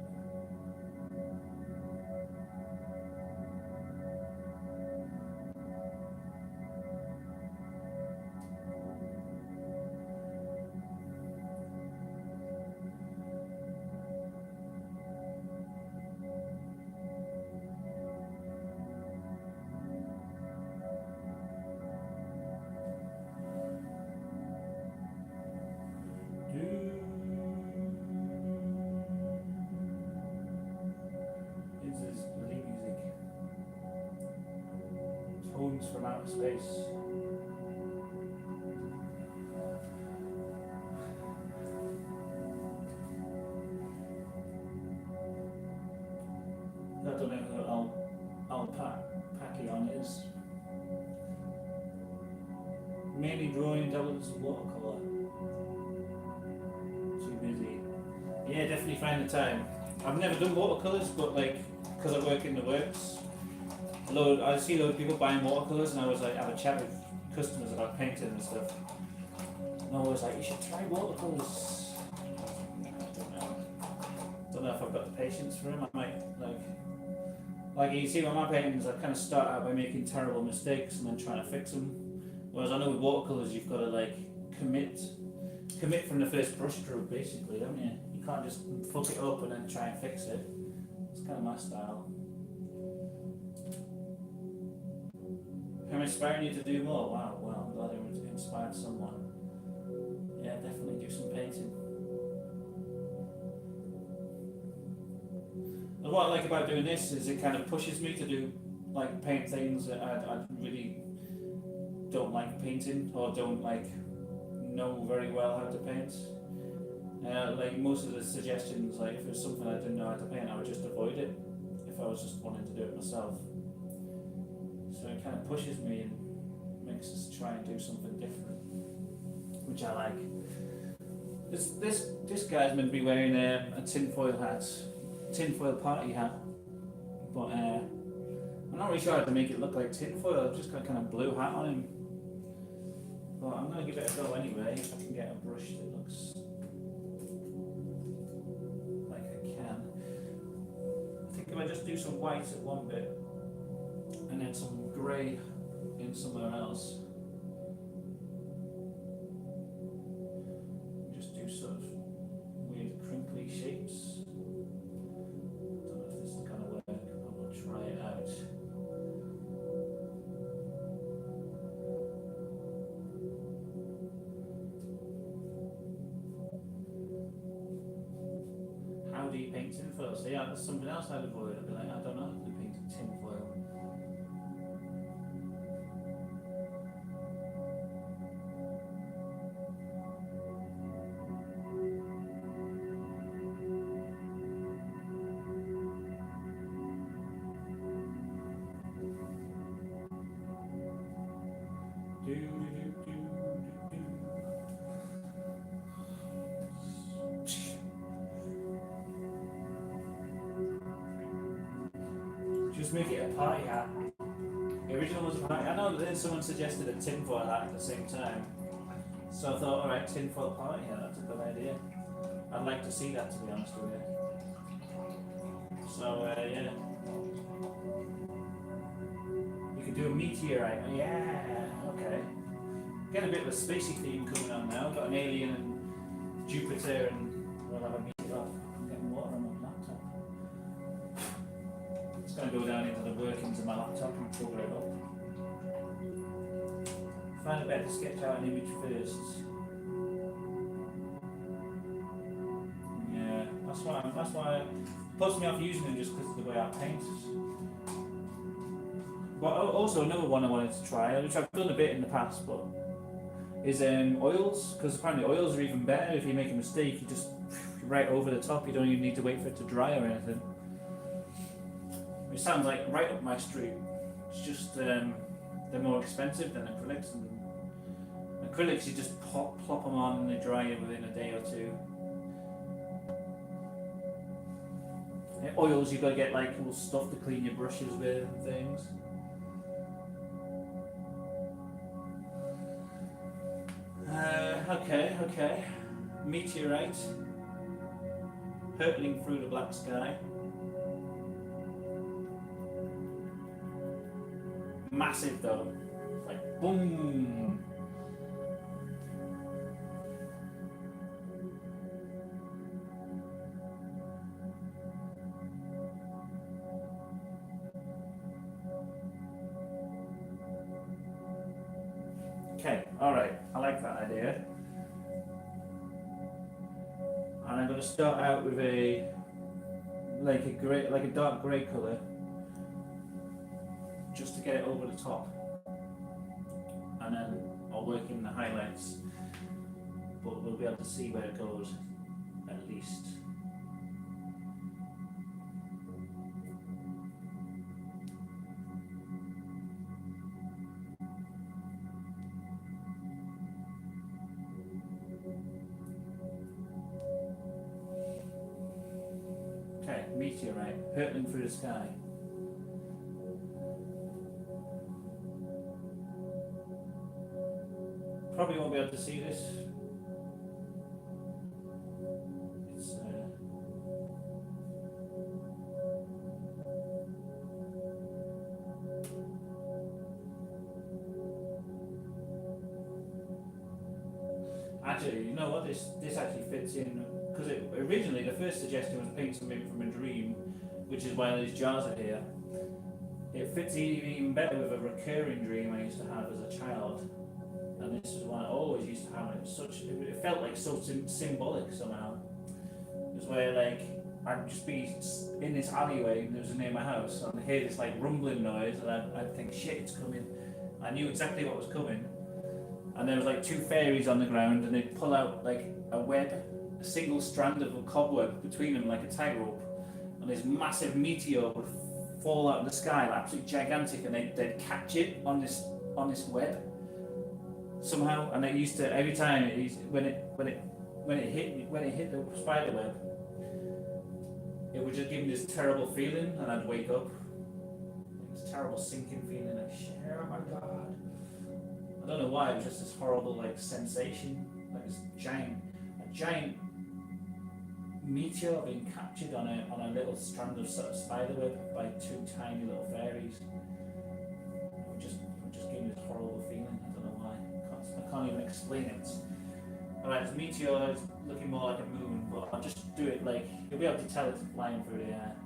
From outer space. I don't know who Alpacion is. Mainly drawing doubles of watercolour. Too busy. Yeah, definitely find the time. I've never done watercolours, but like, because I work in the works, I see a lot of people buying watercolours, and I was like, have a chat with customers about painting and stuff. And I was like, you should try watercolours. I don't know if I've got the patience for them. I might like you see with my paintings, I kind of start out by making terrible mistakes and then trying to fix them. Whereas I know with watercolours, you've got to like commit from the first brush stroke, basically, don't you? You can't just fuck it up and then try and fix it. It's kind of my style. I'm inspiring you to do more. Wow, well, I'm glad I inspired someone. Yeah, definitely do some painting. And what I like about doing this is it kind of pushes me to do, like, paint things that I really don't like painting, or don't like know very well how to paint. Like most of the suggestions, like if it was something I didn't know how to paint, I would just avoid it if I was just wanting to do it myself. So it kind of pushes me and makes us try and do something different, which I like. This guy's meant to be wearing a tinfoil party hat, But I'm not really sure how to make it look like tinfoil. I've just got kind of blue hat on him. But I'm going to give it a go anyway, if I can get a brush that looks like I can. I think if I just do some white at one bit, and then some grey in somewhere else. Just do sort of weird crinkly shapes. Don't know if this is going to work, but we'll try it out. How do you paint tinfoil? So yeah, that's something else I'd avoid. I'd be like, I don't know how to paint tinfoil. Just make it a party hat. The original was a party hat. I know that then someone suggested a tinfoil hat at the same time. So I thought, alright, tinfoil party hat, that's a good idea. I'd like to see that, to be honest with you. So, yeah. You could do a meteorite. Oh, yeah, okay. Get a bit of a spacey theme coming on now. Got an alien and Jupiter, and we'll have a meteor. I'm getting water on my laptop. It's going to go down into the workings of my laptop and cover it up. Find a better sketch out an image first. Yeah, that's why it puts me off using them, just because of the way I paint. But also another one I wanted to try, which I've done a bit in the past, but is oils, because apparently oils are even better. If you make a mistake, you just right over the top. You don't even need to wait for it to dry or anything. It sounds like right up my street. It's just they're more expensive than acrylics, and acrylics you just plop them on and they dry within a day or two. Oils you've got to get like cool stuff to clean your brushes with and things. Okay. Meteorite hurtling through the black sky. Massive though, like boom. Okay, alright, I like that idea. And I'm going to start out with a dark grey colour, just to get it over the top, and then I'll work in the highlights, but we'll be able to see where it goes at least. Okay, meteorite hurtling through the sky. Probably won't be able to see this. It's actually, you know what? This actually fits in, because originally the first suggestion was paint something from a dream, which is why these jars are here. It fits even better with a recurring dream I used to have as a child. And this is one I always used to have, and it felt like so symbolic somehow. It was where like I'd just be in this alleyway, and there was near my house, and I'd hear this like rumbling noise, and I'd think, shit, it's coming. I knew exactly what was coming, and there was like two fairies on the ground, and they'd pull out like a web, a single strand of a cobweb between them, like a tightrope, and this massive meteor would fall out of the sky, like absolutely gigantic, and they'd catch it on this web somehow, and it used to, every time when it hit the spider web, it would just give me this terrible feeling, and I'd wake up this terrible sinking feeling, like shit, oh my god. I don't know why, it was just this horrible like sensation, like this giant meteor being captured on a little strand of sort of spiderweb by two tiny little fairies. It just gave me this horrible feeling. I don't know why. I can't even explain it. Alright, this meteor is looking more like a moon, but I'll just do it like you'll be able to tell it's flying through the air.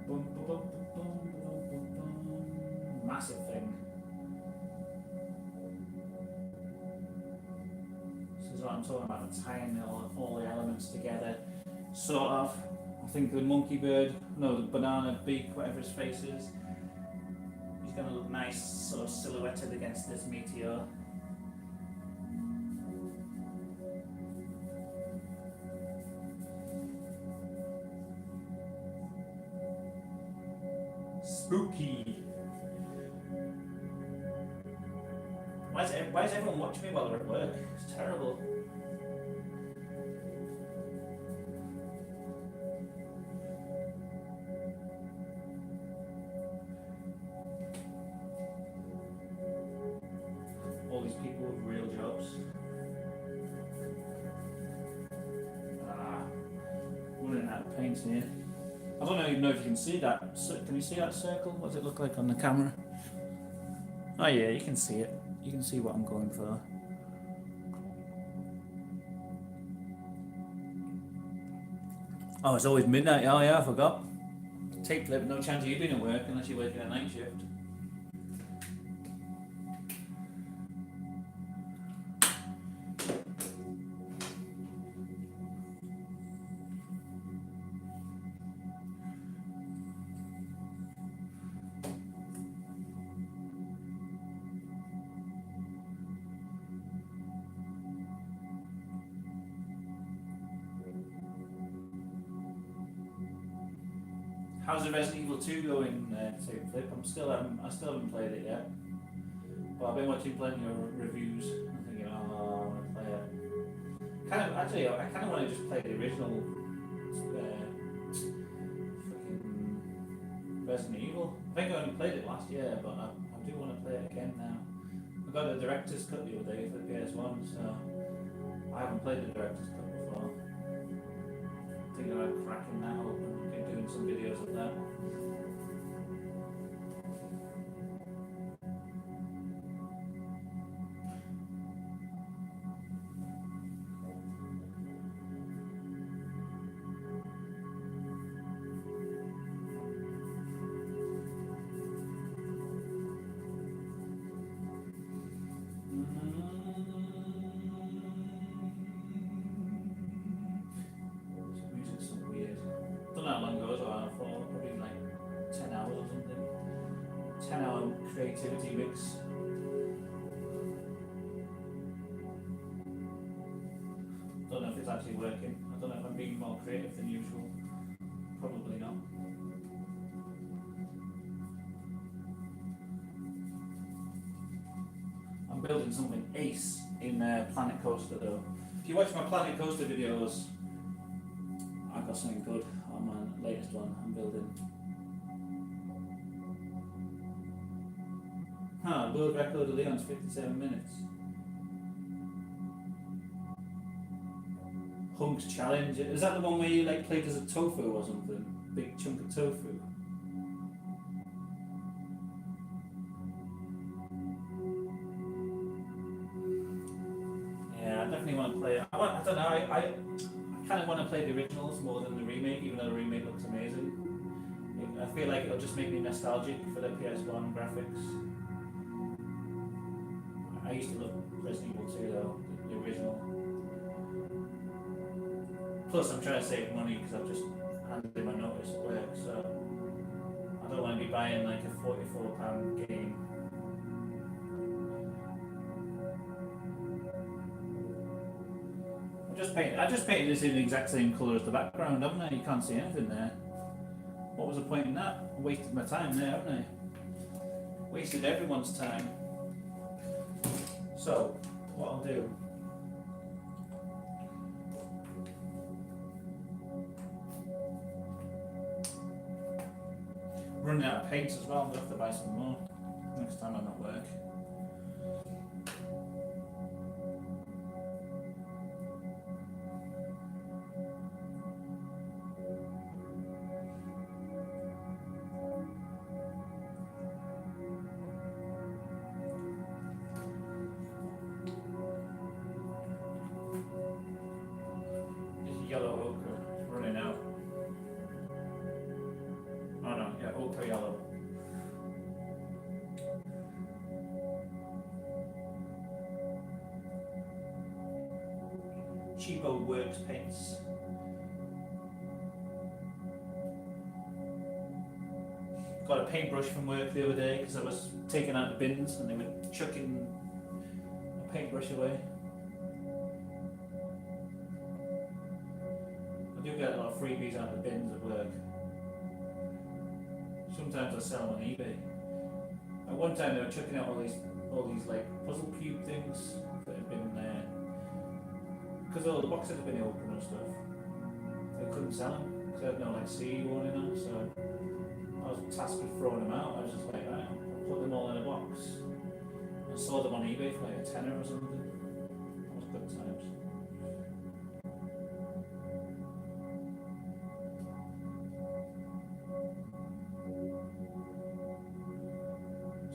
Boom, boom, boom, boom, boom, boom, boom. Massive thing. This is what I'm talking about, tying all the elements together. Sort of. I think the monkey bird, no, the banana beak, whatever his face is, he's going to look nice, sort of silhouetted against this meteor. Spooky. Why is everyone watching me while they're at work? It's terrible. All these people with real jobs. Running out of paint here. I don't even know if you can see that. Can you see that circle? What does it look like on the camera? Oh yeah, you can see it. You can see what I'm going for. Oh, it's always midnight. Oh yeah, I forgot. Tape flip, no chance of you being at work unless you're working a night shift. How's the Resident Evil 2 going, Tape Flip? I still haven't played it yet. But I've been watching plenty of reviews. I'm thinking, oh, I want to play it. I kind of want to just play the original freaking Resident Evil. I think I only played it last year, but I do want to play it again now. I got a director's cut the other day for the PS1, so I haven't played the director's cut before. Thinking about cracking that open. Doing some videos of that. Music's so weird. Don't know how long ago it was for, probably like 10 hours or something. 10-hour creativity mix. Don't know if it's actually working. I don't know if I'm being more creative than usual. Probably not. I'm building something ace in Planet Coaster though. If you watch my Planet Coaster videos, I've got something good on my latest one I'm building. World record of Leon's 57 minutes. Hunks challenge. Is that the one where you like played as a tofu or something? Big chunk of tofu. Yeah, I definitely want to play it. I don't know, I kind of want to play the originals more than the remake, even though the remake looks amazing. I feel like it'll just make me nostalgic for the PS1 graphics. I used to love Resident Evil 2 though, the original. Plus I'm trying to save money because I've just handed in my notice at work, so I don't want to be buying like a £44 game. I just painted this in the exact same colour as the background, haven't I? You can't see anything there. What was the point in that? I wasted my time there, haven't I? Wasted everyone's time. So, what I'll do, running out of paints as well. I'm going to have to buy some more next time I'm at work. This yellow ochre is running out. Oh no, yeah, ochre yellow. Cheapo Works paints. Got a paintbrush from work the other day because I was taking out the bins and they were chucking a paintbrush away. I do get a lot of freebies out of the bins at work. Sometimes I sell them on eBay. At one time they were chucking out all these like puzzle cube things that had been there. Because all the boxes had been open and stuff. They couldn't sell them because they had no like CE warning on, so I was tasked with throwing them out. I was just like, right, I'll put them all in a box. I sold them on eBay for like a tenner or something. That was good times.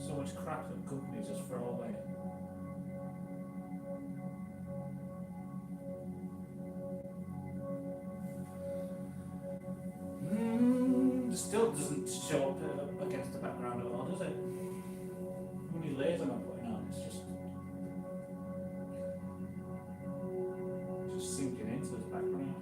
So much crap that companies just throw away. It still doesn't show up against the background at all, does it? How many layers am I putting on? It's just sinking into the background.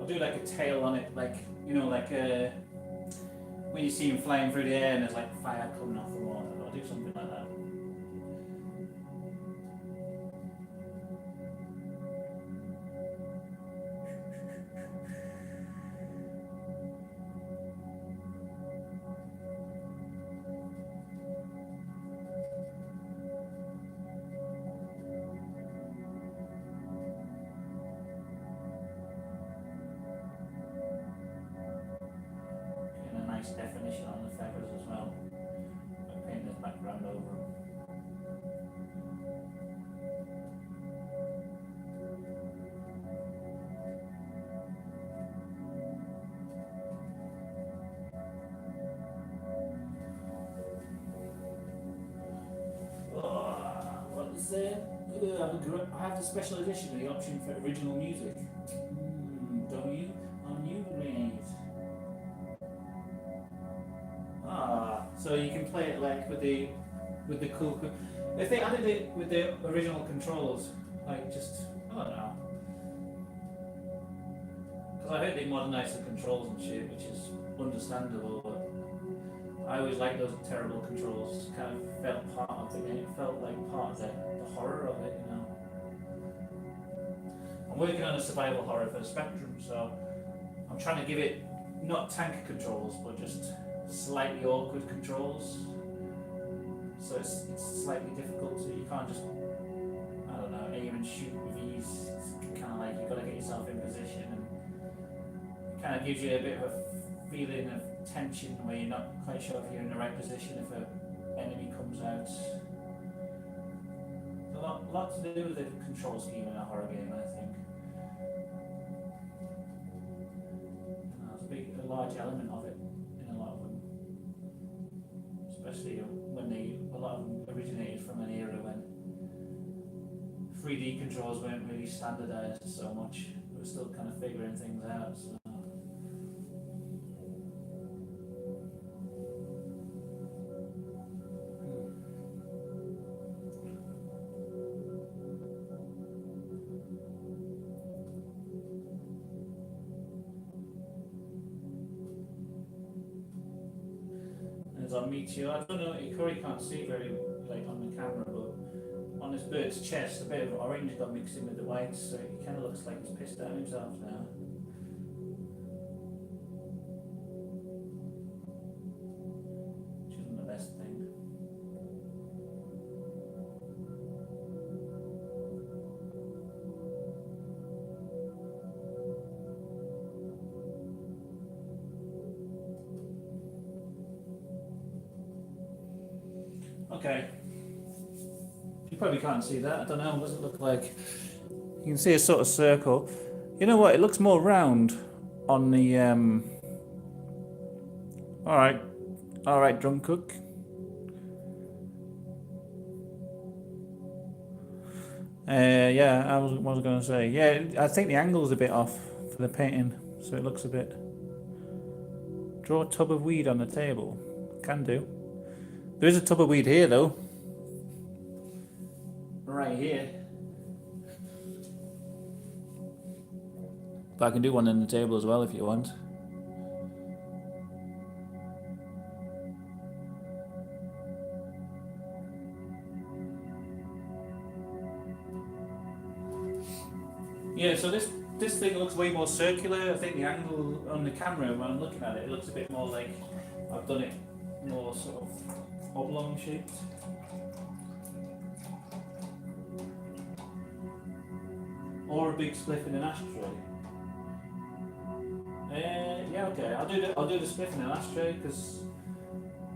I'll do like a tail on it, like, you know, like when you see him flying through the air and there's like fire coming off the water. I'll do something like that. And a nice definition on the feathers as well. I'll paint this background over them. What is it? I have the special edition, the option for original music. Don't you? On you, mate. So you can play it like with the cool. If they added it with the original controls, like just I don't know. Because I heard they modernised the controls and shit, which is understandable, but I always liked those terrible controls. Kind of felt part of the game. It felt like part of the horror of it, you know. I'm working on a survival horror for the Spectrum, so I'm trying to give it not tank controls, but just slightly awkward controls. So it's slightly difficult, so you can't just, I don't know, aim and shoot with ease. It's kind of like you've got to get yourself in position, and it kind of gives you a bit of a feeling of tension where you're not quite sure if you're in the right position if an enemy comes out. There's a lot to do with the control scheme in a horror game, I think. There's a large element of it in a lot of them, especially when a lot of them originated from an era when 3D controls weren't really standardized so much. We were still kind of figuring things out. So. On Meteor, I don't know, you probably can't see very like on the camera, but on this bird's chest a bit of orange got mixed in with the white, so it kind of looks like he's pissed at himself now. Which isn't the best thing. Okay. You probably can't see that. I don't know. What does it look like? You can see a sort of circle. You know what? It looks more round on the. All right. All right, drunk cook. Yeah, what was I going to say? Yeah, I think the angle's a bit off for the painting, so it looks a bit. Draw a tub of weed on the table. Can do. There is a tub of weed here though. Right here. But I can do one on the table as well if you want. Yeah, so this thing looks way more circular. I think the angle on the camera when I'm looking at it, it looks a bit more like I've done it more sort of oblong shaped. Or a big spliff in an ashtray. Yeah, okay. I'll do the spliff in an ashtray because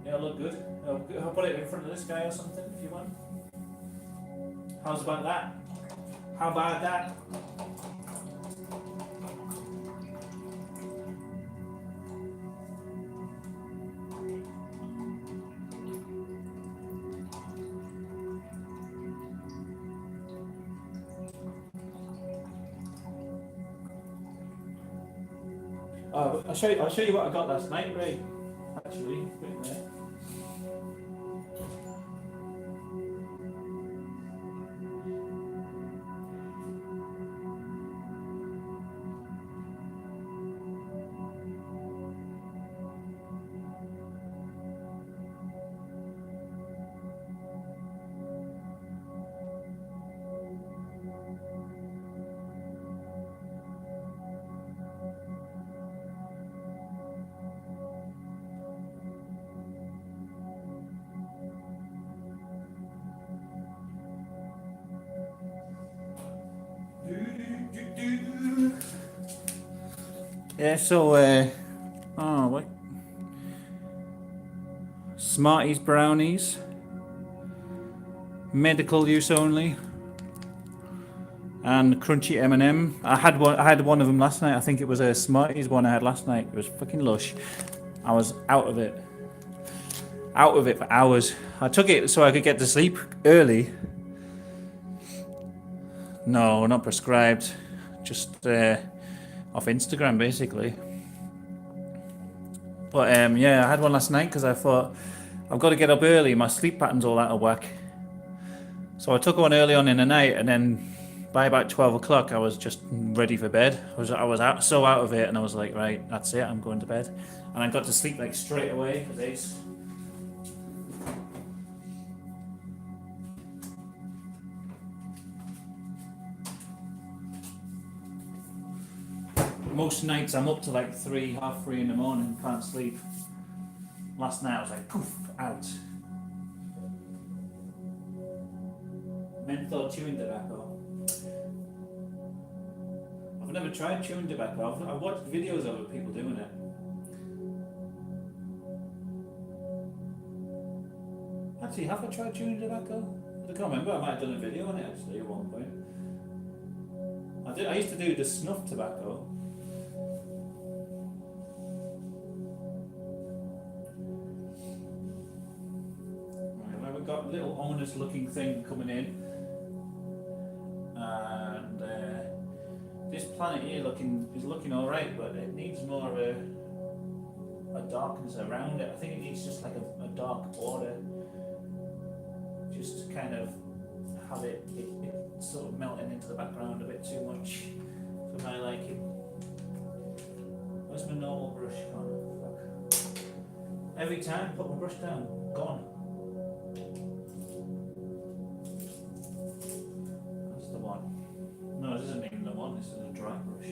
it'll look good. I'll put it in front of this guy or something if you want. How's about that? How about that? I'll show you what I got last night, Ray. Actually, put it there. Yeah, so, oh, what? Smarties brownies. Medical use only. And crunchy M&M. I had one of them last night. I think it was a Smarties one I had last night. It was fucking lush. I was out of it. Out of it for hours. I took it so I could get to sleep early. No, not prescribed. Just off Instagram, basically. But yeah, I had one last night because I thought I've got to get up early. My sleep pattern's all out of whack. So I took one early on in the night, and then by about 12 o'clock, I was just ready for bed. I was so out of it, and I was like, right, that's it. I'm going to bed, and I got to sleep like straight away for days. Most nights I'm up to like 3, half 3 in the morning, can't sleep. Last night I was like, poof, out. Menthol chewing tobacco. I've never tried chewing tobacco. I've watched videos of people doing it. Actually, have I tried chewing tobacco? I can't remember. I might have done a video on it actually at one point. I used to do the snuff tobacco. Right, we've got a little ominous looking thing coming in. And this planet here is looking alright, but it needs more of a darkness around it. I think it needs just like a dark border. Just to kind of have it sort of melting into the background a bit too much for my liking. Where's my normal brush gone? Fuck. Every time I put my brush down, gone. That's the one. No, this isn't even the one, this is a dry brush.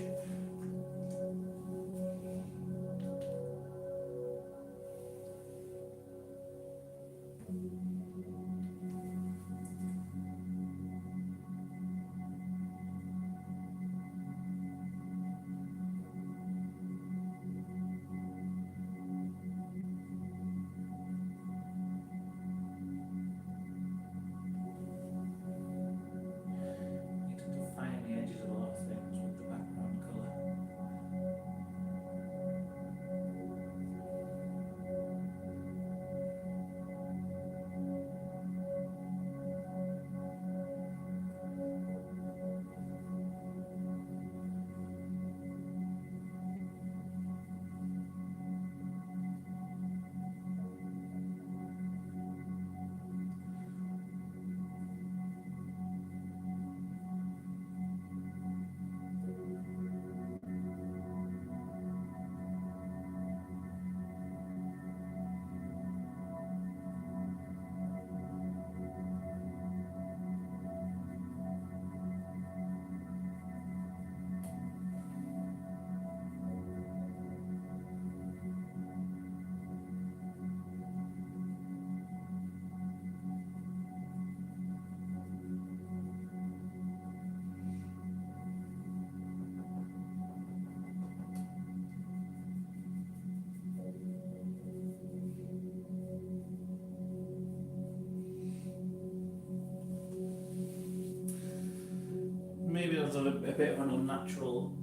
maybe there's a bit of an unnatural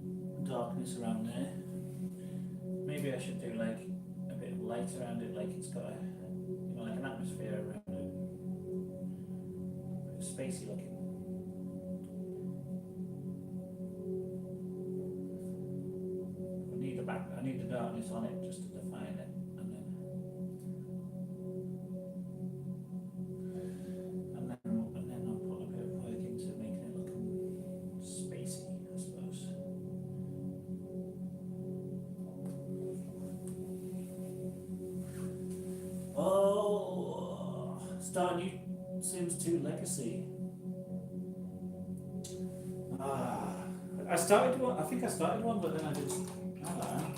darkness around there. Maybe I should do like a bit of light around it, like it's got a, like an atmosphere around it. It's spacey looking. I need the darkness on it just to define it, and then I'll put a bit of work into making it look spacey, I suppose. Oh, start a new Sims 2 Legacy. I started one. I think I started one, but then I just. I don't know.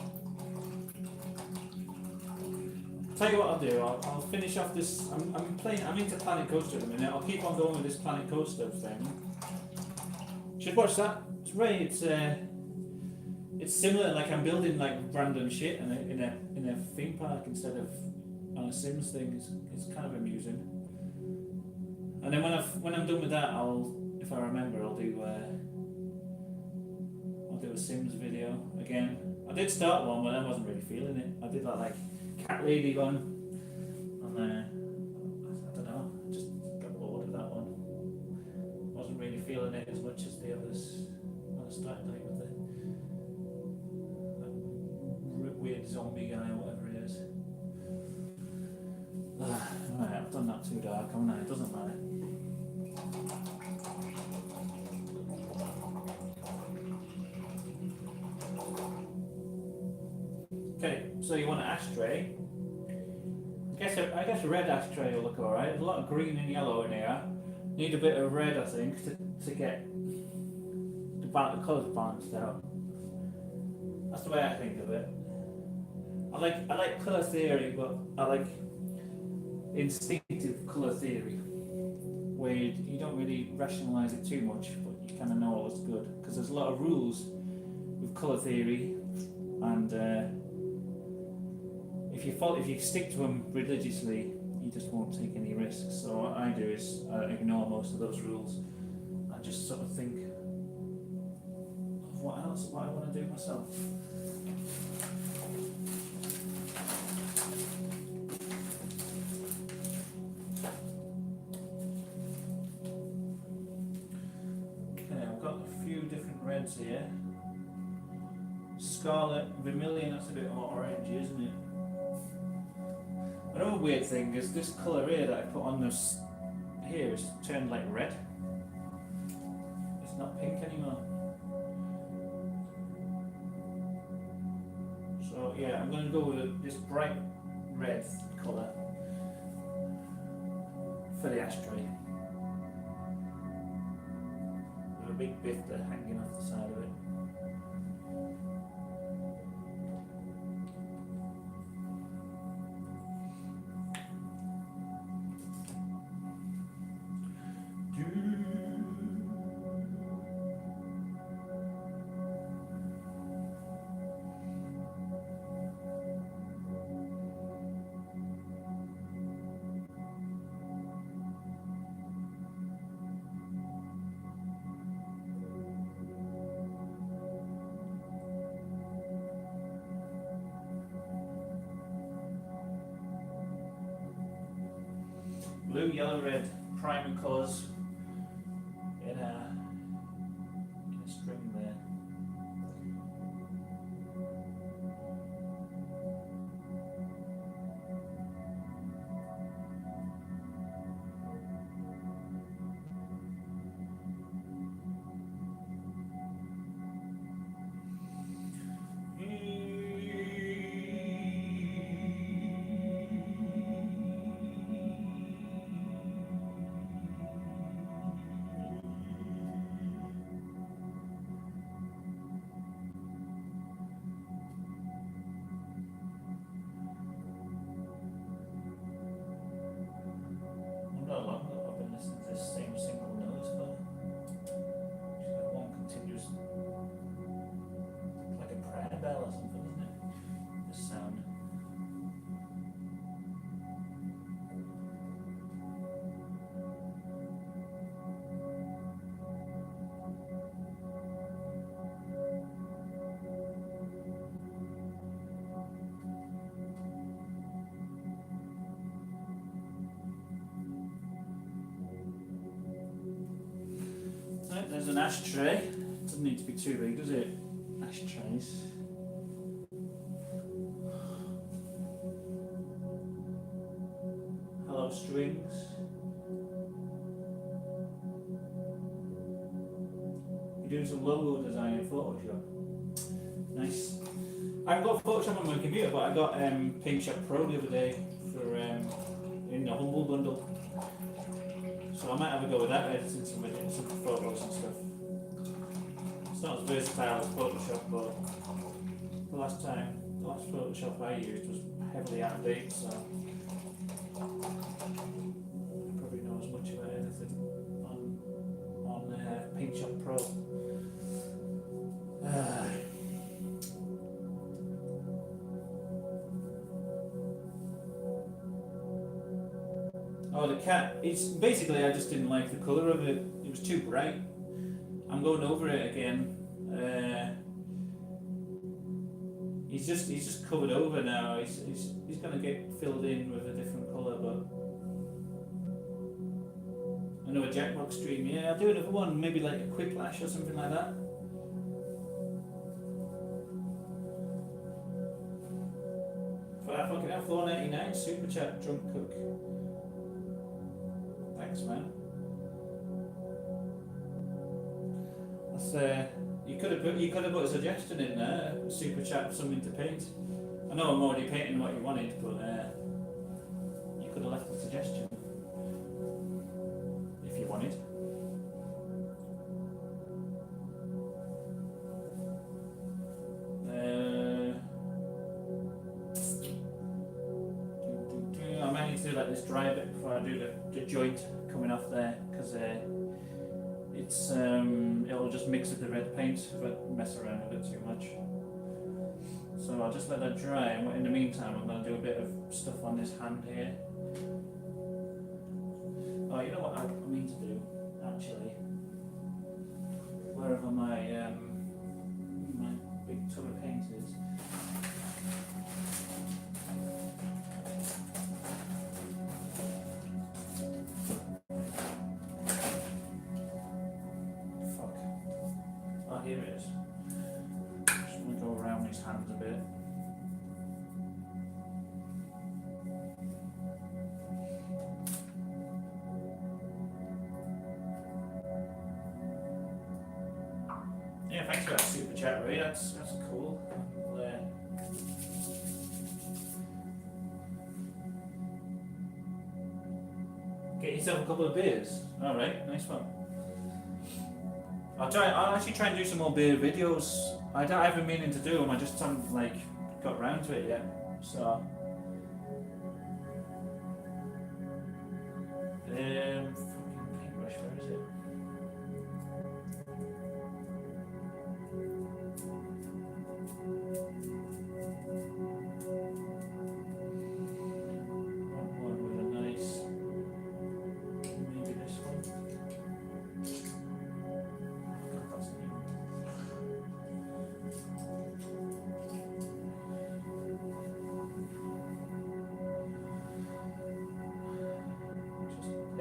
Tell you what I'll do. I'll finish off this. I'm playing. I'm into Planet Coaster at the minute. I'll keep on going with this Planet Coaster thing. Should watch that. It's great. It's similar. Like I'm building like random shit in a theme park instead of on a Sims thing. It's kind of amusing. And then when I'm done with that, if I remember, I'll do a Sims video again. I did start one, but I wasn't really feeling it. I did that like cat lady one, and I don't know, I just got bored of that one. Wasn't really feeling it as much as the others when I started doing with that weird zombie guy or whatever it is. Right, I've done that too dark, haven't I? It doesn't matter. Okay, so you want an ashtray. I guess a red ashtray will look alright. There's a lot of green and yellow in here. Need a bit of red, I think, to get the colours balanced out. That's the way I think of it. I like colour theory, but I like instinctive colour theory, where you don't really rationalise it too much, but you kind of know what's good. Because there's a lot of rules with colour theory, and if you stick to them religiously, you just won't take any risks. So what I do is I ignore most of those rules. I just sort of think of what I want to do myself. Okay, I've got a few different reds here. Scarlet, vermilion, that's a bit more orangey, isn't it? Another weird thing is this colour here that I put on this here is turned like red. It's not pink anymore. So yeah, I'm going to go with this bright red colour for the ashtray. With a big bifter hanging off the side of it. Blue, yellow, red, primary colours in a string there. there's an ashtray. Doesn't need to be too big, does it? Ashtrays. Hello, strings. You're doing some logo design in Photoshop. Nice. I've got Photoshop on my computer, but I got Paint Pro the other day for in the Humble bundle. So I might have a go with that, editing some photos and stuff. It's not as versatile as Photoshop, but the last Photoshop I used was heavily out of date, so I probably know as much about anything on Paint Pro. Oh, the cat. It's basically I just didn't like the colour of it. It was too bright. I'm going over it again. He's just covered over now. He's gonna get filled in with a different colour, but another Jackbox stream. Yeah, I'll do another one. Maybe like a Quiplash or something like that. But I fucking have $4.99 super chat drunk cook. Thanks, man. That's you could have put a suggestion in there. Super chat something to paint. I know I'm already painting what you wanted, but you could have left a suggestion if you wanted. I might need to do like this dry bit before I do the joint coming off there, because it's it'll just mix with the red paint if I mess around with it too much. So I'll just let that dry, and in the meantime I'm going to do a bit of stuff on this hand here. Oh, you know what I mean to do, actually? Wherever my big tub of paint is. Here it is. Just going to go around his hands a bit. Yeah, thanks for that super chat, Ray. That's cool. Get yourself a couple of beers. All right, nice one. I'll actually try and do some more beer videos. I've been meaning to do them, I just haven't got around to it yet. So fucking paintbrush, where is it? One with a nice, maybe this one.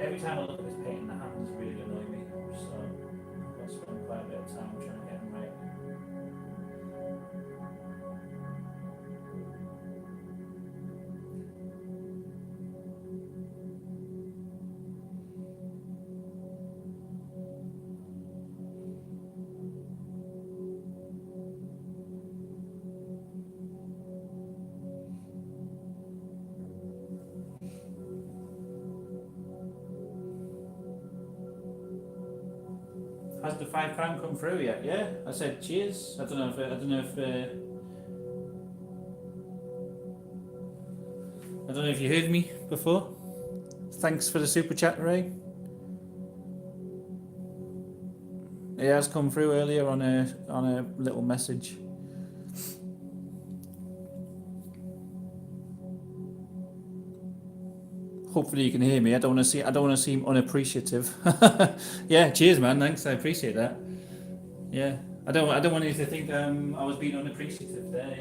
Every time I look at this painting, the hands really annoy me, so I've got to spend quite a bit of time trying to get them right. Has the £5 come through yet? Yeah, I said cheers. I don't know if you heard me before. Thanks for the super chat, Ray. It has come through earlier on a little message. Hopefully you can hear me. I don't want to seem unappreciative. Yeah, cheers, man. Thanks. I appreciate that. Yeah, I don't want you to think I was being unappreciative there.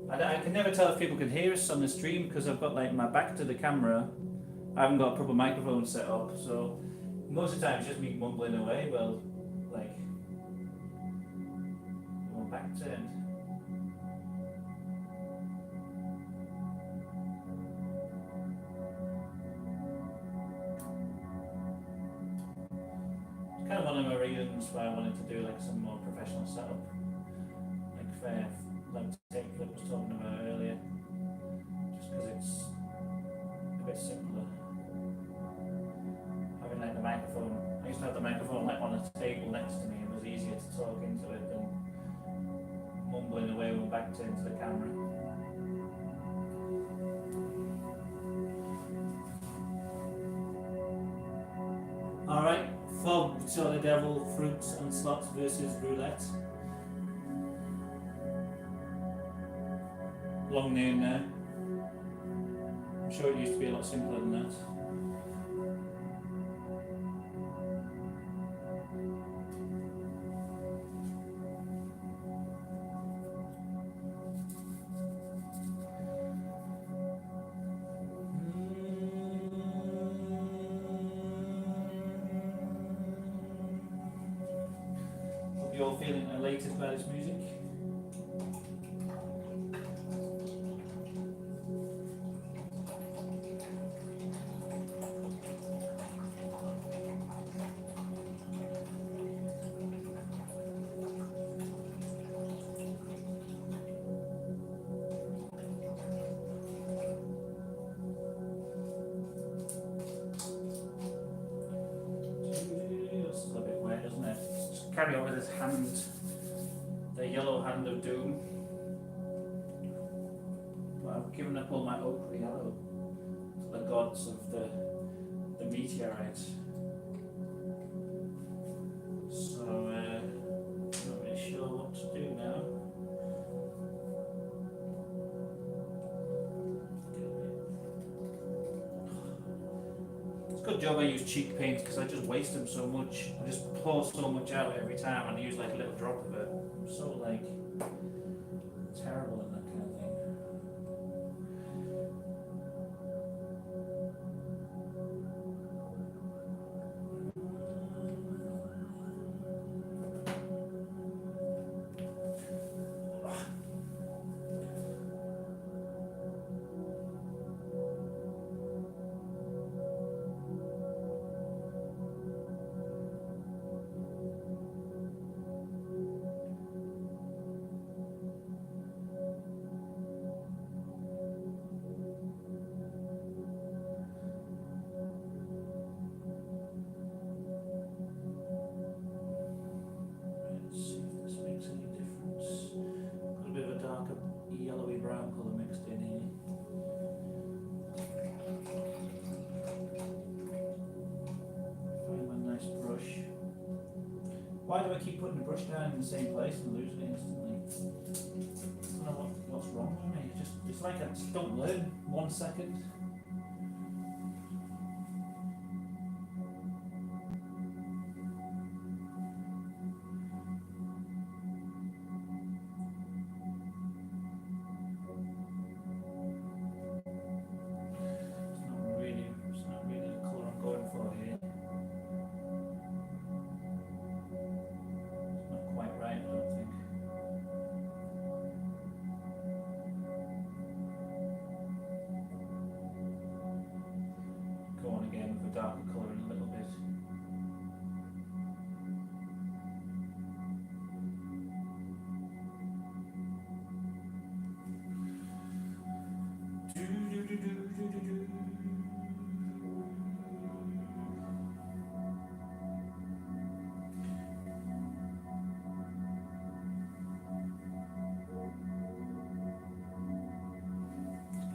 Yeah, I can never tell if people can hear us on the stream because I've got my back to the camera. I haven't got a proper microphone set up, so Most of the time it's just me mumbling away, well, like, my back turned. It's kind of one of my reasons why I wanted to do like some more professional setup, like tape that I was talking about earlier, just because it's a bit simpler. Having like the microphone, I used to have the microphone like on a table next to me, and it was easier to talk into it than mumbling away with my back turned to the camera. Alright, fog, saw the devil, fruits and slots versus roulette. Long name there. I'm sure it used to be a lot simpler than that. Hope you're all feeling elated by this music. This is a bit weird, isn't it? Just carry on with his hand, the yellow hand of doom. But I've given up all my ochre yellow to the gods of the meteorites. So not really sure what to do now. It's a good job I use cheek paint because I just waste them so much. I just pour so much out every time and I use like a little drop of it. I'm so like terrible at that kind of thing. Let's see if this makes any difference. Got a bit of a darker yellowy brown colour mixed in here. Find my nice brush. Why do I keep putting the brush down in the same place and losing it instantly? I don't know what's wrong with me. It's like I just don't learn 1 second. It's not really the colour I'm going for here. It's not quite right, I don't think. Go on again with a darker colour in a little bit. Get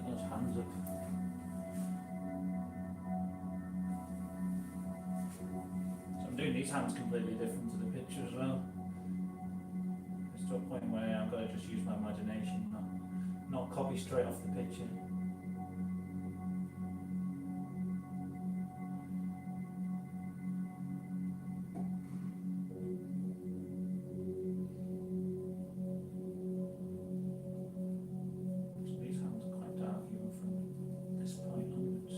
those hands up. So I'm doing these hands completely different to the picture as well. It's to a point where I've got to just use my imagination, not copy straight off the picture. So these hands are quite dark even from this point onwards.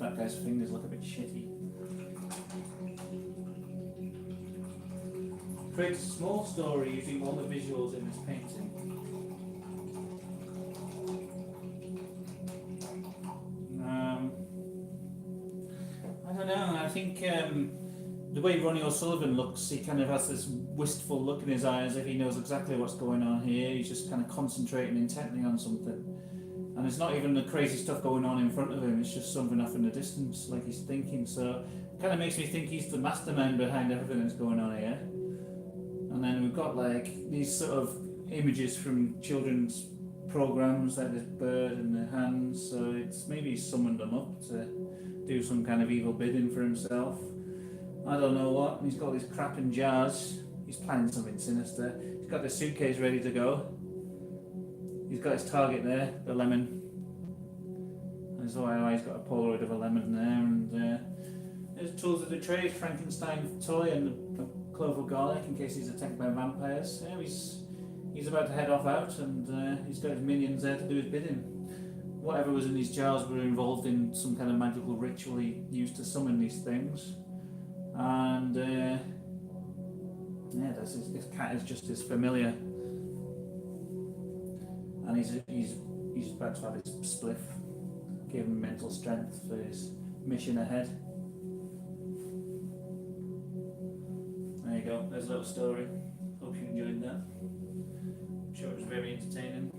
that guy's fingers look a bit shitty. Creates a small story using all the visuals in this painting. I don't know, I think the way Ronnie O'Sullivan looks, he kind of has this wistful look in his eye as if he knows exactly what's going on here. He's just kind of concentrating intently on something. And it's not even the crazy stuff going on in front of him, it's just something off in the distance, like he's thinking. So it kind of makes me think he's the mastermind behind everything that's going on here. And then we've got like these sort of images from children's programs, like this bird and the hands. So it's maybe he's summoned them up to do some kind of evil bidding for himself. I don't know what. He's got these crap in jars. He's planning something sinister. He's got the suitcase ready to go. He's got his target there, the lemon. And so he's got a Polaroid of a lemon there, and there's tools of the trade, Frankenstein toy and a clove of garlic in case he's attacked by vampires. Yeah, he's about to head off out, and he's got his minions there to do his bidding. Whatever was in these jars were involved in some kind of magical ritual he used to summon these things. And yeah, this cat is just as familiar. And he's about to have his spliff, give him mental strength for his mission ahead. There you go, there's a little story. Hope you enjoyed that. I'm sure it was very entertaining.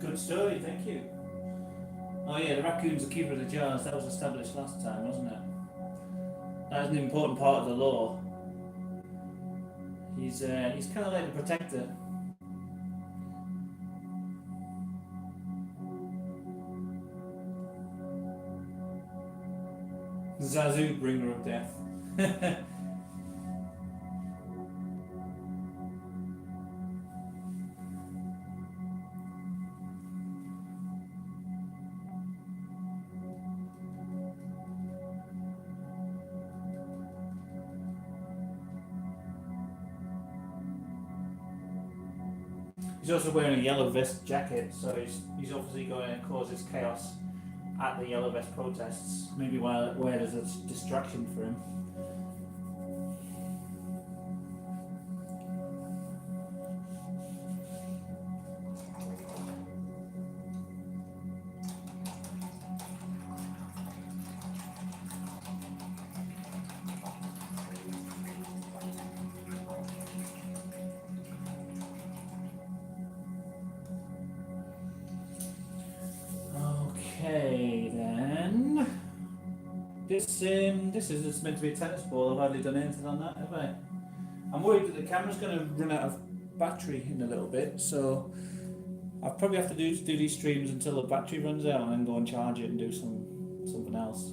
Good story, thank you. Oh yeah, the raccoon's the keeper of the jars. That was established last time, wasn't it? That is an important part of the law. He's kind of like the protector. Zazu, bringer of death. He's also wearing a yellow vest jacket, so he's obviously going to cause this chaos at the yellow vest protests. Maybe where there's a distraction for him. Okay then. This is just meant to be a tennis ball. I've hardly done anything on that, have I? I'm worried that the camera's going to run out of battery in a little bit, so I'll probably have to do these streams until the battery runs out and then go and charge it and do something else.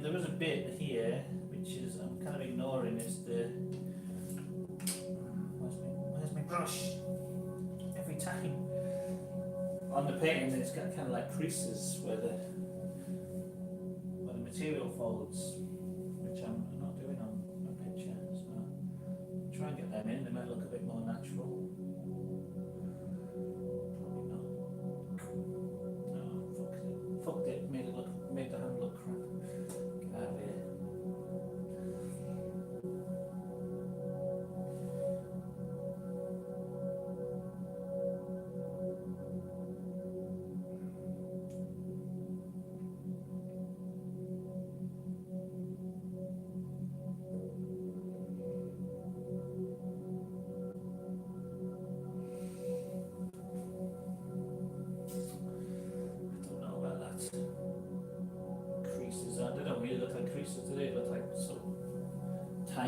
There was a bit here which is I'm kind of ignoring. Is the where's my brush? Every time on the painting, it's got kind of like creases where the material folds, which I'm not doing on my picture. So I'll try and get them in. They might look a bit more natural. Probably not.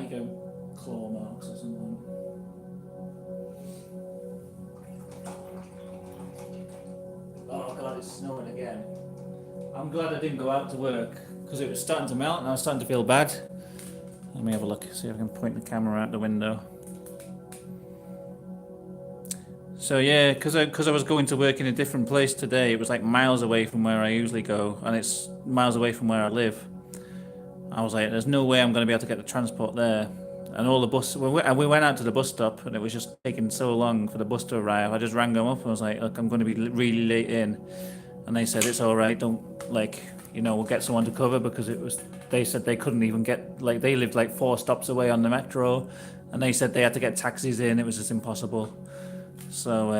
tiger claw marks or something. Oh god, it's snowing again. I'm glad I didn't go out to work because it was starting to melt and I was starting to feel bad. Let me have a look, see if I can point the camera out the window. So yeah, because I was going to work in a different place today, it was like miles away from where I usually go, and it's miles away from where I live. I was like, there's no way I'm going to be able to get the transport there. And all the bus, we went out to the bus stop, and it was just taking so long for the bus to arrive. I just rang them up and was like, look, I'm going to be really late in. And they said, it's all right, don't, like, we'll get someone to cover, because they said they couldn't even get, like, they lived like 4 stops away on the metro, and they said they had to get taxis in, it was just impossible. So,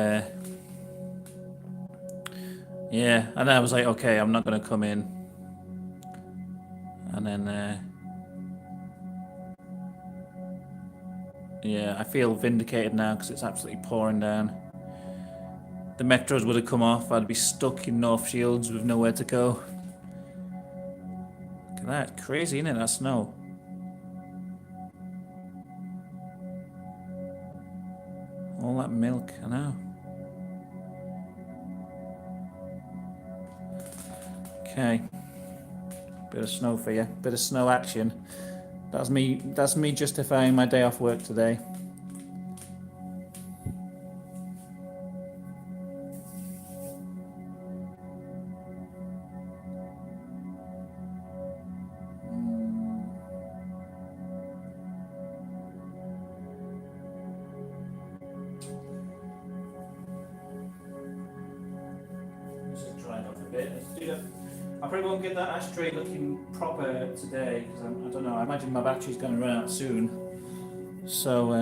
yeah, and I was like, okay, I'm not going to come in. And then, yeah, I feel vindicated now because it's absolutely pouring down. The metros would have come off, I'd be stuck in North Shields with nowhere to go. Look at that, crazy, isn't it, that snow? All that milk, I know. Okay. Bit of snow for you, bit of snow action. That's me justifying my day off work today. I probably won't get that ashtray looking proper today because I don't know. I imagine my battery's going to run out soon. So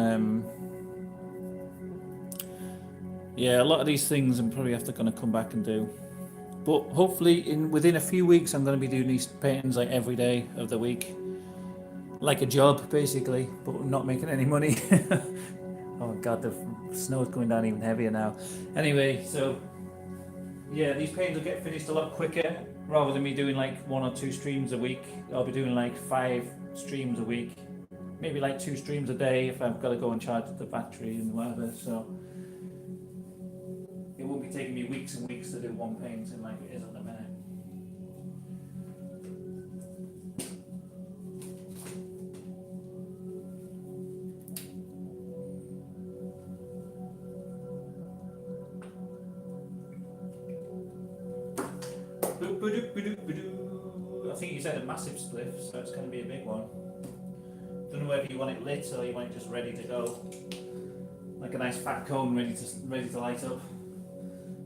yeah, a lot of these things I'm probably going to come back and do. But hopefully, within a few weeks, I'm going to be doing these paintings like every day of the week, like a job basically, but not making any money. Oh god, the snow's going down even heavier now. Anyway, so yeah, these paintings will get finished a lot quicker. Rather than me doing like 1 or 2 streams a week, I'll be doing like 5 streams a week. Maybe like 2 streams a day if I've got to go and charge the battery and whatever. So it won't be taking me weeks and weeks to do one painting like it is at the minute. I think you said a massive spliff, so it's going to be a big one. Don't know whether you want it lit or you want it just ready to go, like a nice fat cone ready to light up,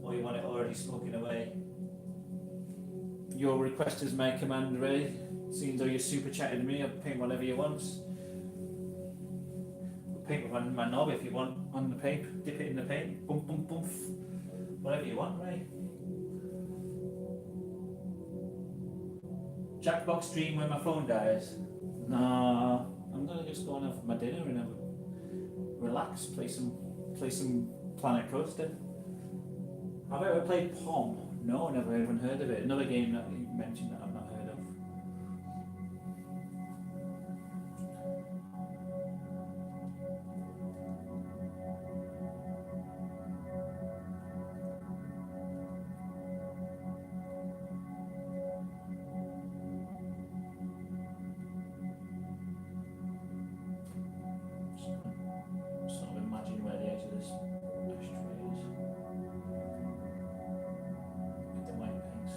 or you want it already smoking away. Your request is my command, Ray. Seeing though you're super chatting to me, I'll paint whatever you want. I'll paint with my knob if you want on the paint. Dip it in the paint. Boom, boom, boom. Whatever you want, Ray. Jackbox stream when my phone dies. No, I'm gonna just go and have my dinner and have relax, play some Planet Coaster. Have I ever played Pom? No, never even heard of it. Another game that you mentioned that I've not heard of. Sort of imagine where the edge of this ashtray is. With the white paint.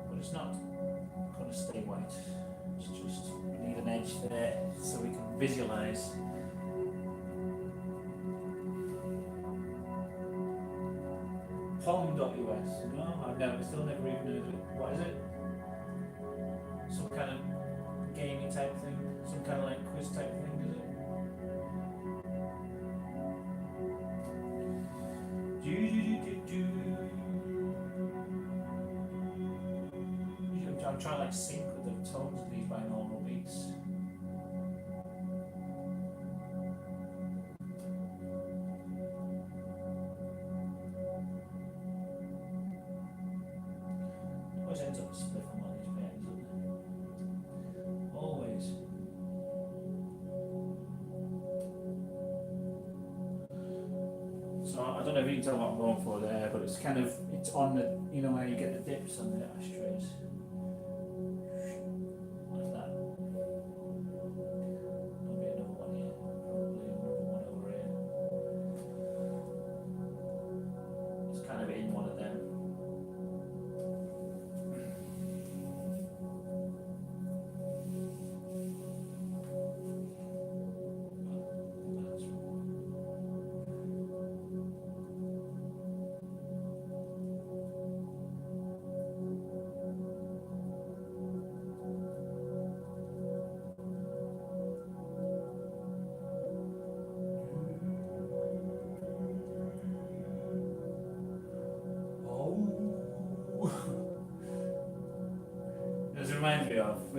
But it's not going to stay white. It's just, we need an edge there so we can visualise. Pom.us. No, I've still never even heard of it. What is it? Some kind of gaming type thing? Some kind of like quiz type thing, is it? I'm trying to like sync with the tones of these binaural beats. Always ends up a split on one of these bands, doesn't it? Always. I don't know if you can tell what I'm going for there, but it's kind of, it's on the, you know how you get the dips on the ashtrays. Like that. Maybe another one here. Probably another one over here. It's kind of in one of them. It reminds me of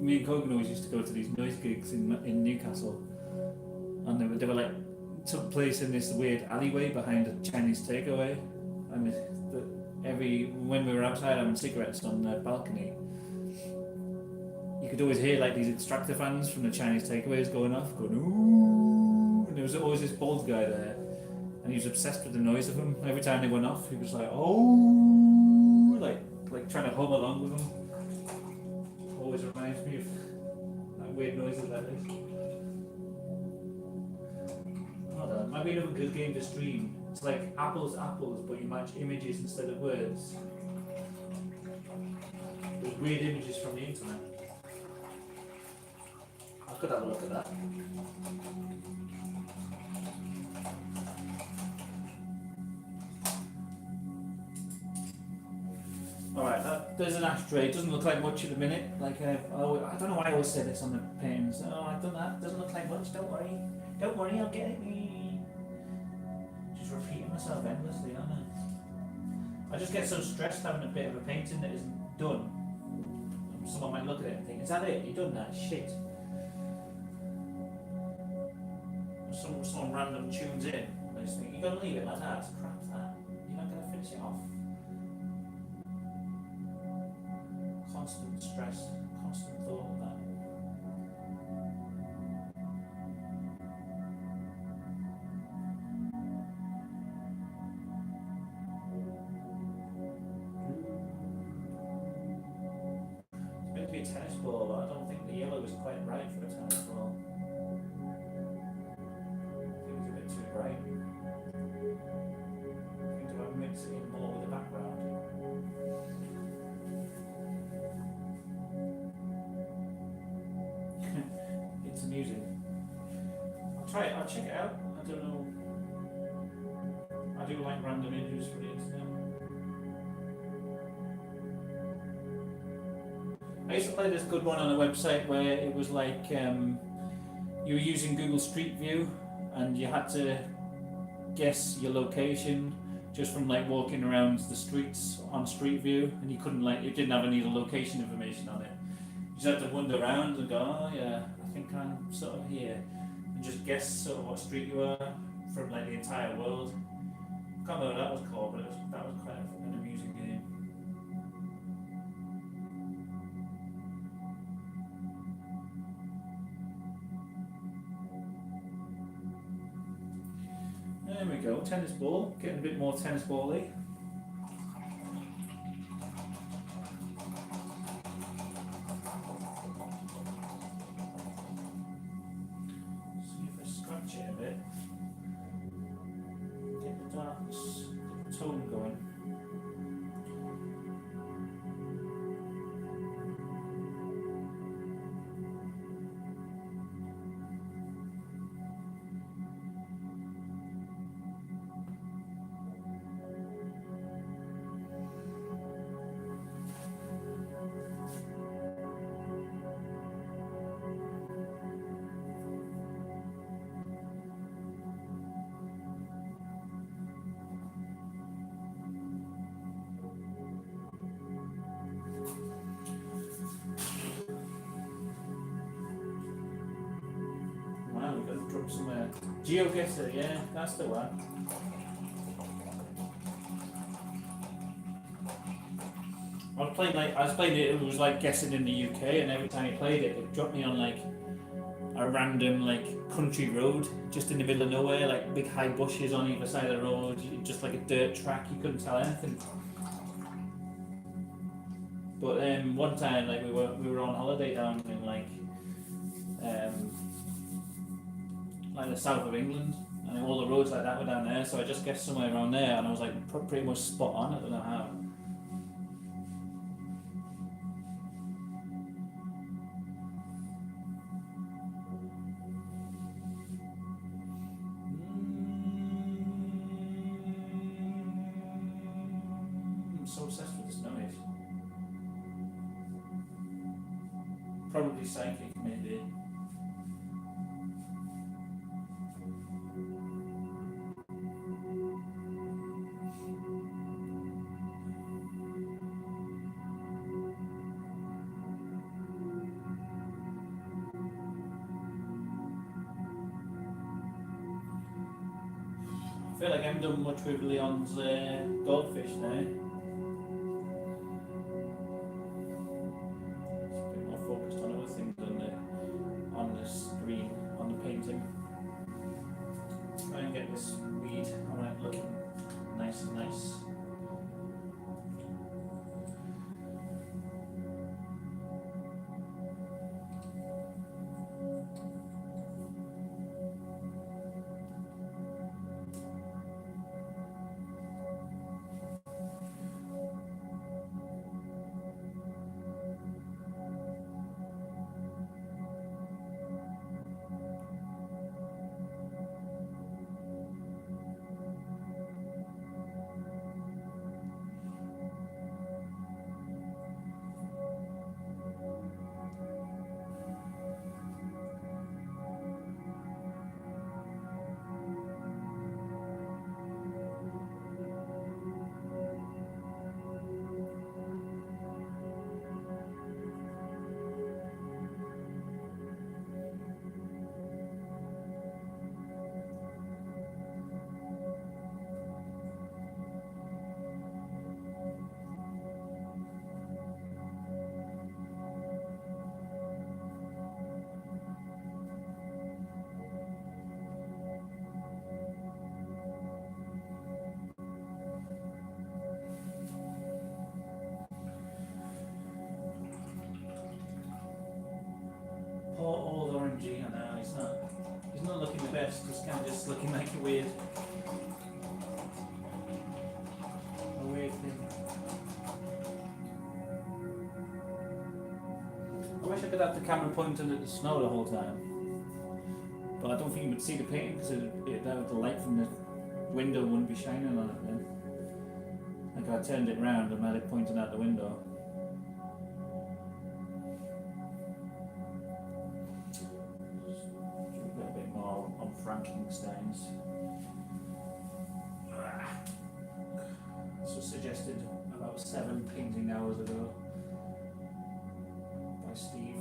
me and Cogan always used to go to these noise gigs in Newcastle, and they were like took place in this weird alleyway behind a Chinese takeaway, and when we were outside having cigarettes on the balcony, you could always hear like these extractor fans from the Chinese takeaways going off, going ooh, and there was always this bald guy there, and he was obsessed with the noise of them. Every time they went off, he was like oh, like trying to hum along with them. Always reminds me of that weird noises like this. Hold on, might be another good game to stream. It's like apples, but you match images instead of words. There's weird images from the internet. I could have a look at that. Alright, there's an ashtray. It doesn't look like much at the minute. Like I don't know why I always say this on the paintings. Oh, I've done that. Doesn't look like much. Don't worry. Don't worry. I'll get it. Just repeating myself endlessly, aren't I? I just get so stressed having a bit of a painting that isn't done. Someone might look at it and think, "Is that it? You've done that shit." Someone random tunes in. And they just think, "You're gonna leave it like that? It's crap. That you're not gonna finish it off." Constant stress, constant thought of that. It's meant to be a tennis ball, but I don't think the yellow is quite right for a tennis ball. I think it's a bit too bright. I think if I mix it in more with the background. It's amusing. I'll try it, I'll check it out. I don't know. I do like random images for the internet. I used to play this good one on a website where it was like you were using Google Street View and you had to guess your location just from like walking around the streets on Street View, and you couldn't it didn't have any of the location information on it. You just had to wander around and go, oh yeah, I think I'm sort of here, and just guess sort of what street you were from like the entire world. I can't remember what that was called, but that was quite an amusing game. There we go, tennis ball, getting a bit more tennis ball-y. See if I scratch it a bit. Get the darkness, get the tone going. Wow, we've got to drop somewhere. GeoGuessr, yeah, that's the one. I was playing it, it was like guessing in the UK, and every time you played it, it dropped me on like a random like country road just in the middle of nowhere, like big high bushes on either side of the road, just like a dirt track. You couldn't tell anything. But one time, like we were on holiday down in like the south of England, and all the roads like that were down there. So I just guessed somewhere around there, and I was like pretty much spot on. I don't know how. I'm so obsessed with this noise. Probably psychic, maybe. I feel like I haven't done much with Leon's goldfish there. It's a bit more focused on other things on the screen, on the painting. Try and get this weed on it looking nice and nice. Poor old orangey, I know, he's not looking the best, he's kind of just looking like a weird thing. I wish I could have the camera pointed at the snow the whole time, but I don't think you would see the painting because the light from the window wouldn't be shining on it then. Like I turned it round and had it pointing out the window. A bit more on Frankenstein's. This was suggested about 7 painting hours ago by Steve.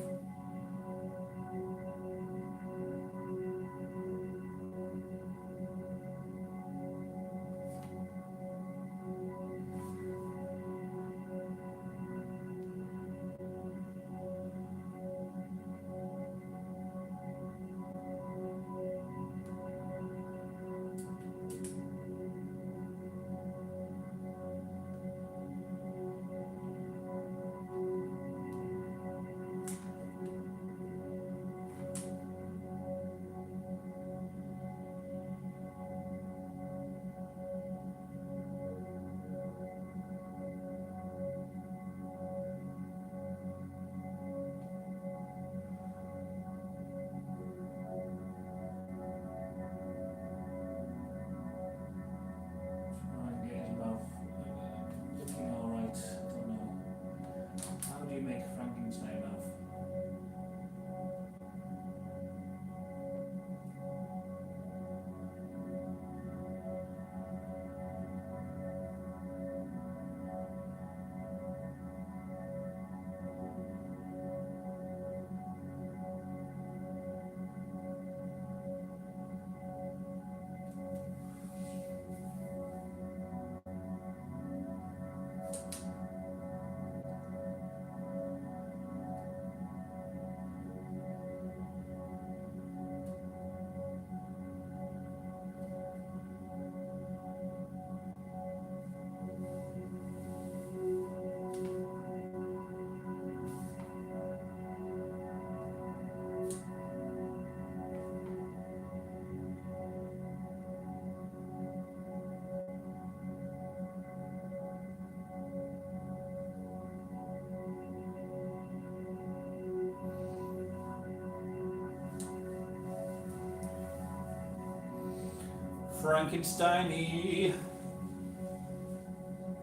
Frankenstein-y.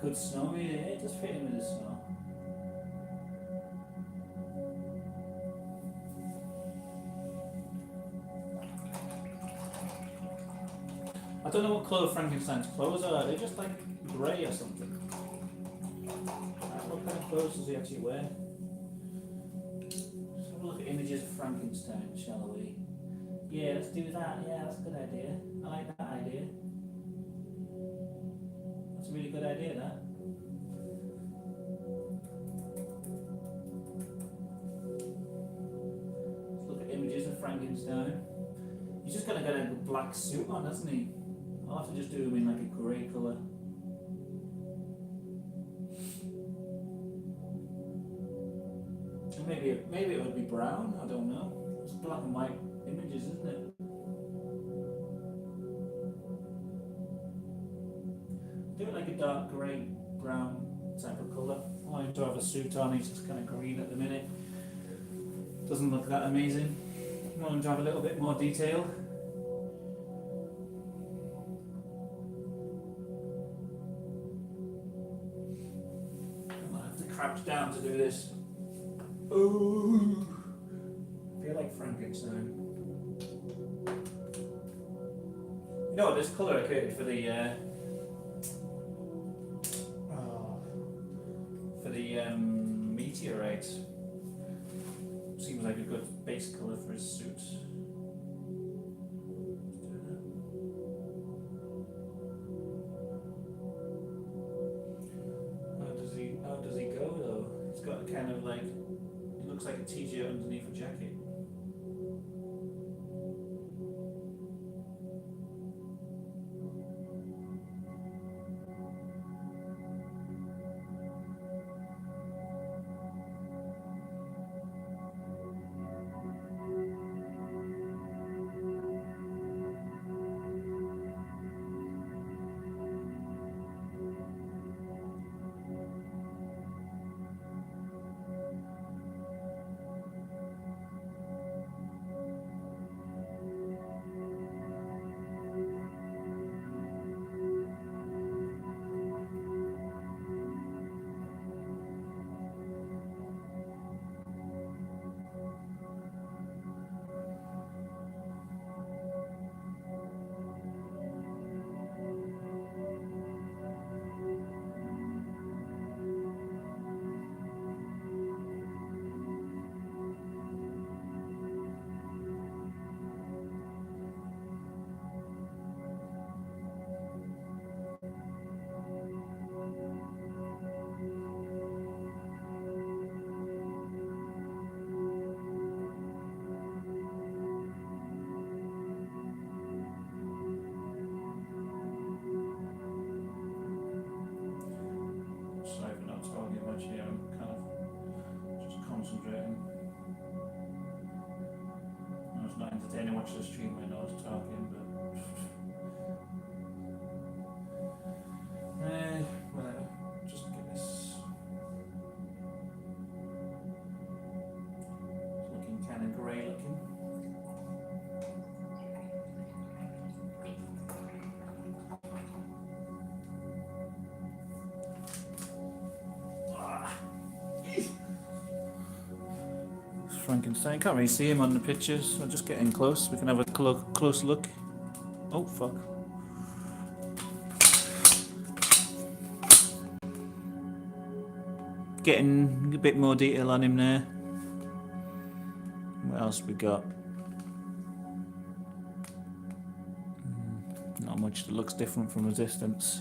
Good snow, yeah, just fit in with the snow. I don't know what colour Frankenstein's clothes are. Are they just like grey or something? What kind of clothes does he actually wear? Let's have a look at images of Frankenstein, shall we? Yeah, let's do that. Yeah, that's a good idea. I like that idea. That's a really good idea, that. Let's look at images of Frankenstein. He's just got to get a black suit on, hasn't he? I'll have to just do him in like a grey colour. Maybe it would be brown, I don't know. It's black and white images, isn't it? Do it like a dark grey, brown type of colour. I want him to have a suit on, he's just kind of green at the minute. Doesn't look that amazing. I want him to have a little bit more detail. I might have to crouch down to do this. Ooh, I feel like Frankenstein. You know what, this colour I created for the meteorite seems like a good base colour for his suit. How does he go though? He's got a kind of like, it looks like a t-shirt underneath a jacket. Sorry for not talking much here, I'm kind of just concentrating. It's not entertaining watching the stream when I was talking, but whatever. Just get this. It's looking kind of grey looking. Frankenstein. Can't really see him on the pictures. I'll just get in close. We can have a close look. Oh fuck. Getting a bit more detail on him there. What else we got? Not much that looks different from a distance.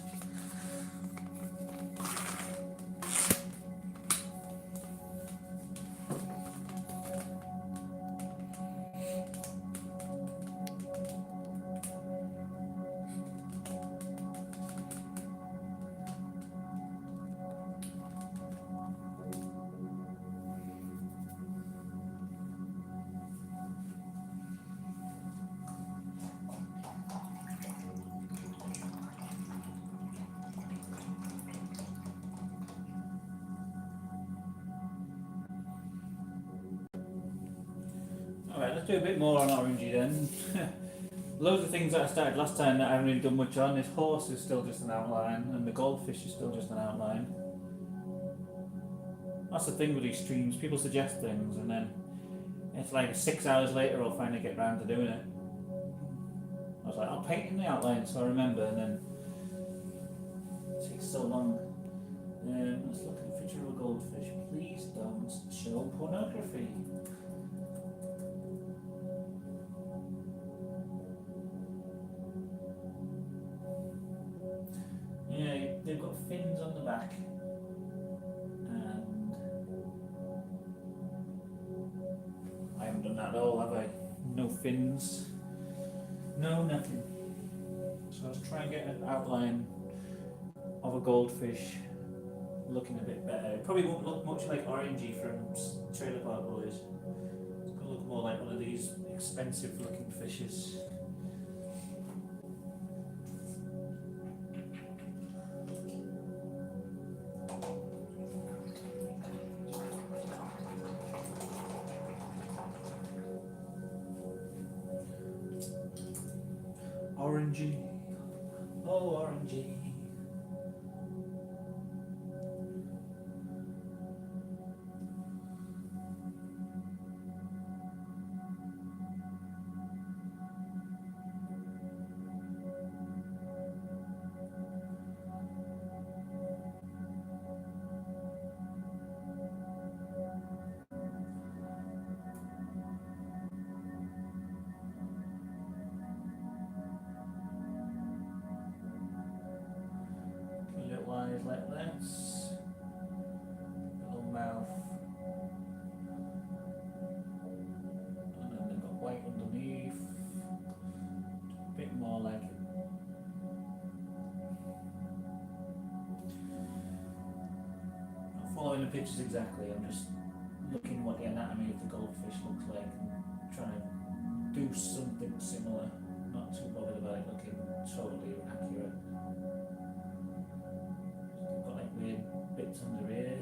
Alright, let's do a bit more on orangey then. Loads of things that I started last time that I haven't really done much on. This horse is still just an outline, and the goldfish is still just an outline. That's the thing with these streams, people suggest things and then it's like 6 hours later I'll finally get round to doing it. I was like, I'll paint in the outline so I remember, and then it takes so long. Let's look at a picture of a goldfish. Please don't show pornography. Yeah, they've got fins on the back. And I haven't done that at all, have I? No fins. No nothing. So let's try and get an outline of a goldfish looking a bit better. It probably won't look much like Orangey from Trailer Park Boys. It's going to look more like one of these expensive looking fishes. Orangey. Oh, Orangey. Little eyes like this. Little mouth. And then they've got white underneath. A bit more like it. Not following the pictures exactly, I'm just looking what the anatomy of the goldfish looks like and trying to do something similar. Not too bothered about it looking totally accurate. Got like weird bits under here.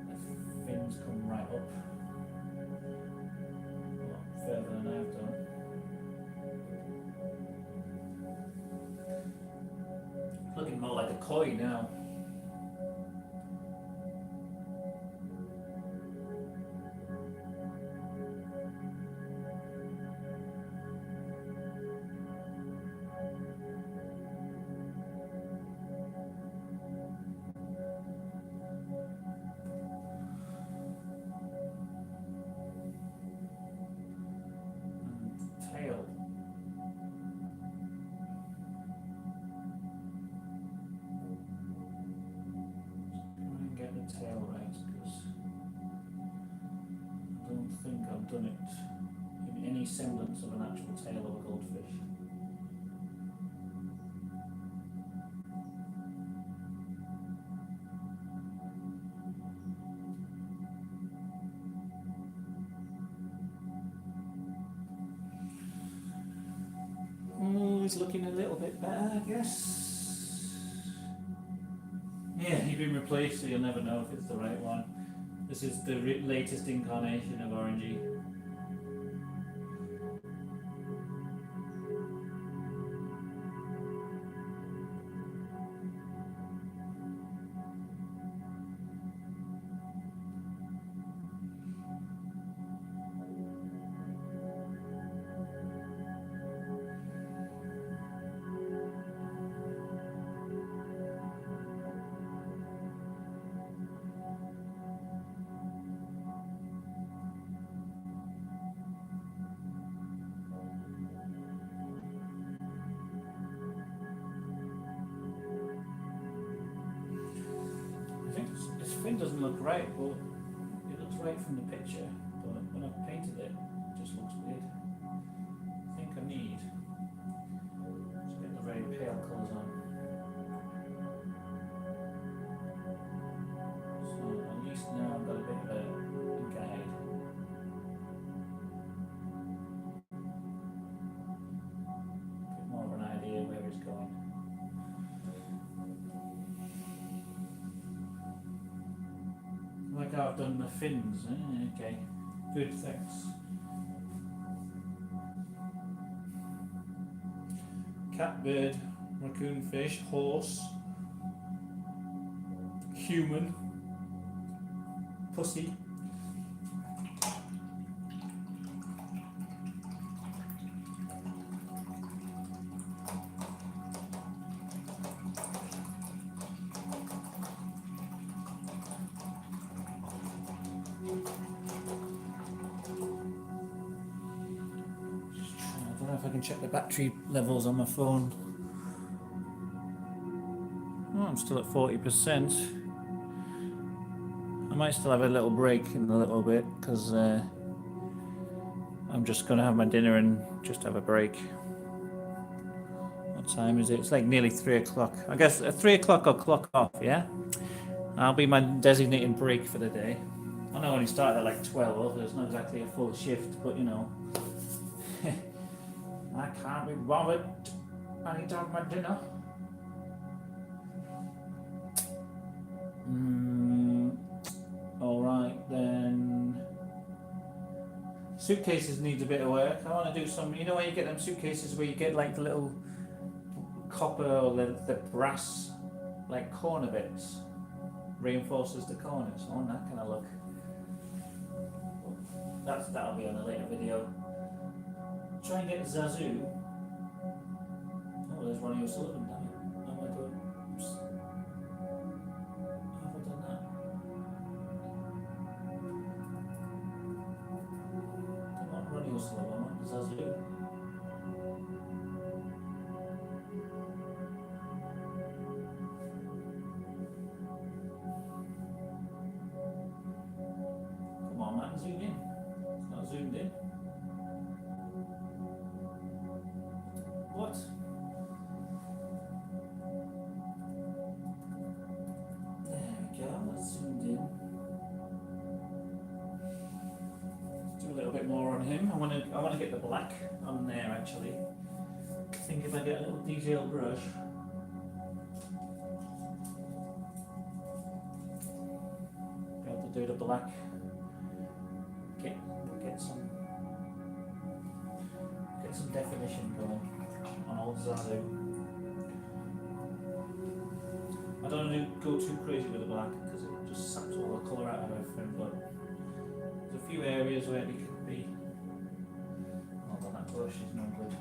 The fins come right up. A lot further than I've done. Looking more like a koi now. Tail. Try and get the tail right, because I don't think I've done it in any semblance of an actual tail of a goldfish. Oh, it's looking a little bit better, I guess. Yeah, he's been replaced, so you'll never know if it's the right one. This is the latest incarnation of Orangey. I think his fin doesn't look right, but it looks right from the picture. But when I've painted it, it just looks weird. I think I need to get the very pale colours on. So at least now I've got a bit of a guide. A bit more of an idea where it's going. Like how I've done the fins, okay. Good, thanks. cat, bird, raccoon, fish, horse, human, pussy. I don't know if I can check the battery levels on my phone. Oh, I'm still at 40%. I might still have a little break in a little bit because I'm just going to have my dinner and just have a break. What time is it? It's like nearly 3 o'clock. I guess at 3 o'clock I'll clock off, yeah? That'll be my designated break for the day. I know I only started at like 12, so it's not exactly a full shift, but you know. I can't be bothered. I need to have my dinner. Alright then. Suitcases needs a bit of work. I want to do some, you know when you get them suitcases where you get like the little copper or the brass like corner bits, reinforces the corners. I want that kind of look. That'll be on a later video. Try and get Zazu. Oh, there's Ronnie O'Sullivan down here. Oh my god. Oops. How have I done that? I want Ronnie O'Sullivan, I want Zazu. Come on man, zoom in. It's not zoomed in. What? There we go, that's zoomed in. Let's do a little bit more on him. I want to get the black on there actually. I think if I get a little detailed brush. Be able to do the black. Get some definition going on old Zazu. I don't want to go too crazy with the black because it just saps all the colour out of everything, but there's a few areas where it could be. Hold on, that brush is no good.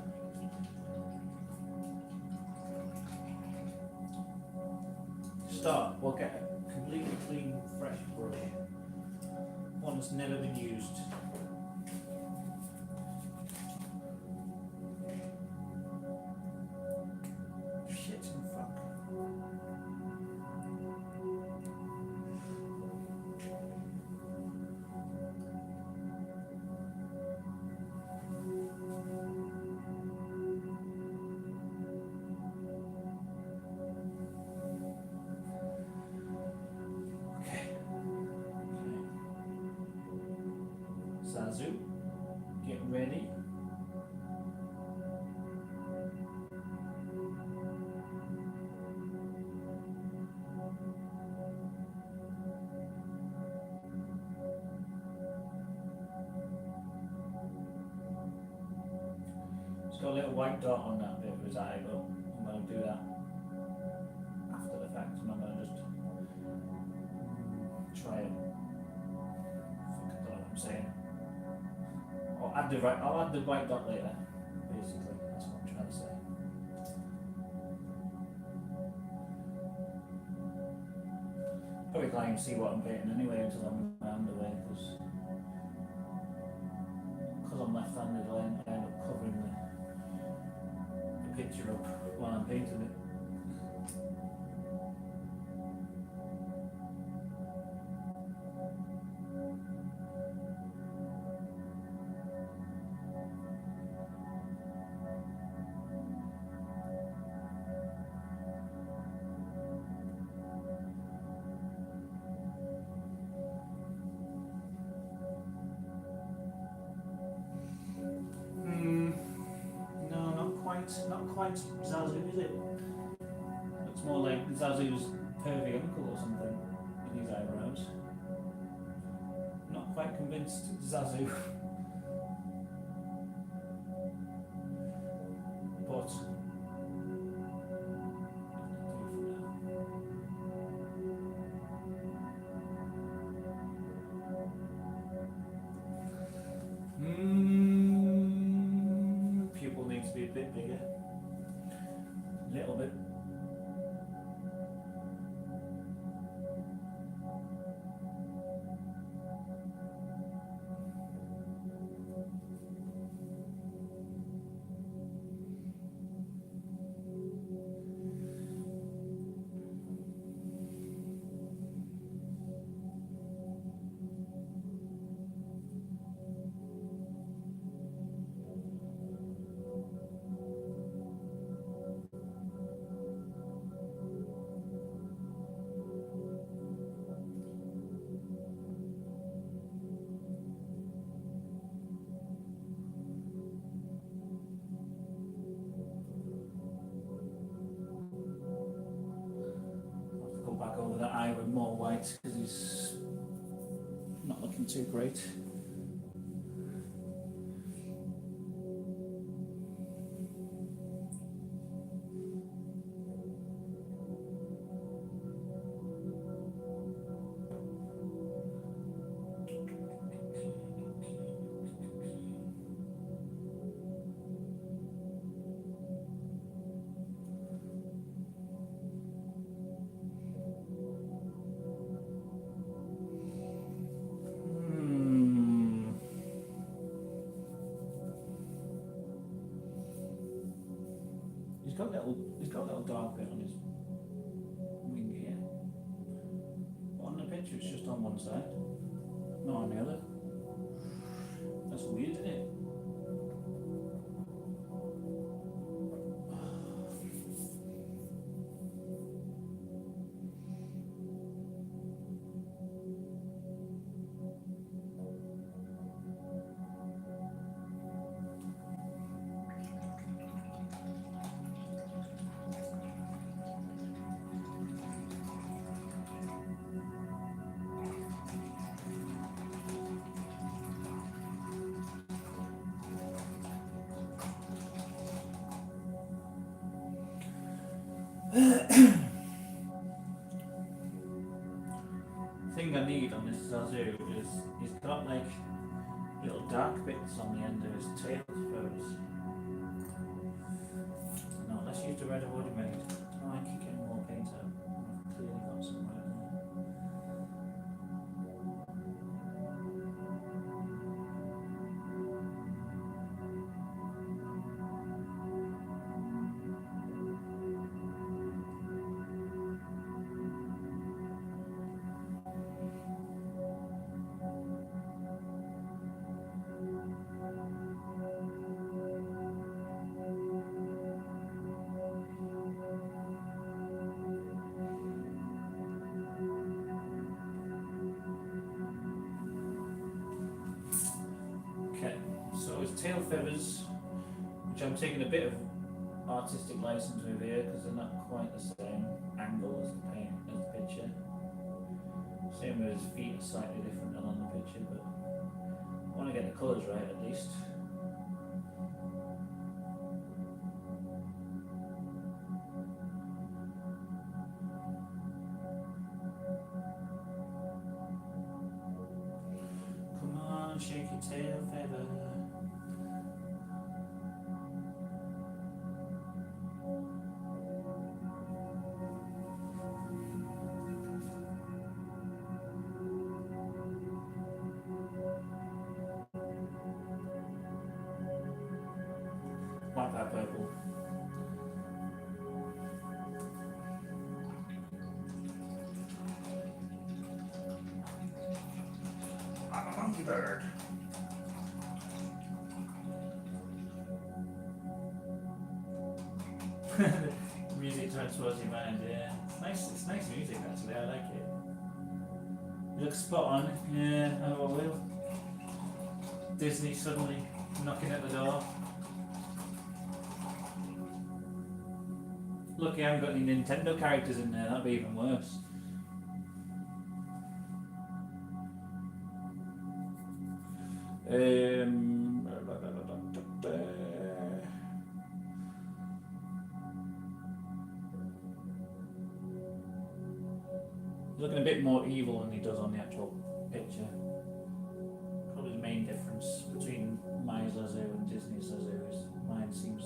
Start, we'll get a completely clean, fresh brush. One that's never been used. Shit and fuck. Zazu, get ready. It's got a little white dot on that bit of his eye, but I'm going to do that after the fact. I'm not going to just try it. Fuck, I don't know what I'm saying. I'll add the white dot later, basically, that's what I'm trying to say. Probably can't even see what I'm painting anyway until I'm my hand away, because I'm left-handed I end up covering the picture up while I'm painting it. Not quite Zazu, is it? Looks more like Zazu's pervy uncle or something with his eyebrows. Not quite convinced Zazu. But bit bigger. A little bit. Back over that eye with more white because he's not looking too great. He's got a little dark bit on his wing here. But on the picture it's just on one side, not on the other. That's weird, isn't it? Thing I need on this Zazu is he's got like little dark bits on the end of his tail feathers. No, let's use the red I've already made. Oh, I keep getting more paint out. I've clearly got some right there. Okay, so his tail feathers, which I'm taking a bit of artistic license with here because they're not quite the same angle as the paint as the picture. Same with his feet are slightly different than on the picture, but I want to get the colours right at least. Come on, shake your tail feather. Like that purple. I'm a monkey bird. Music transfers your mind, yeah. It's nice music actually, I like it. It looks spot on, yeah, oh well. Disney suddenly knocking at the door. Lucky I haven't got any Nintendo characters in there, that'd be even worse. Looking a bit more evil than he does on the actual picture. Probably the main difference between my Zazu and Disney's Zazu is mine seems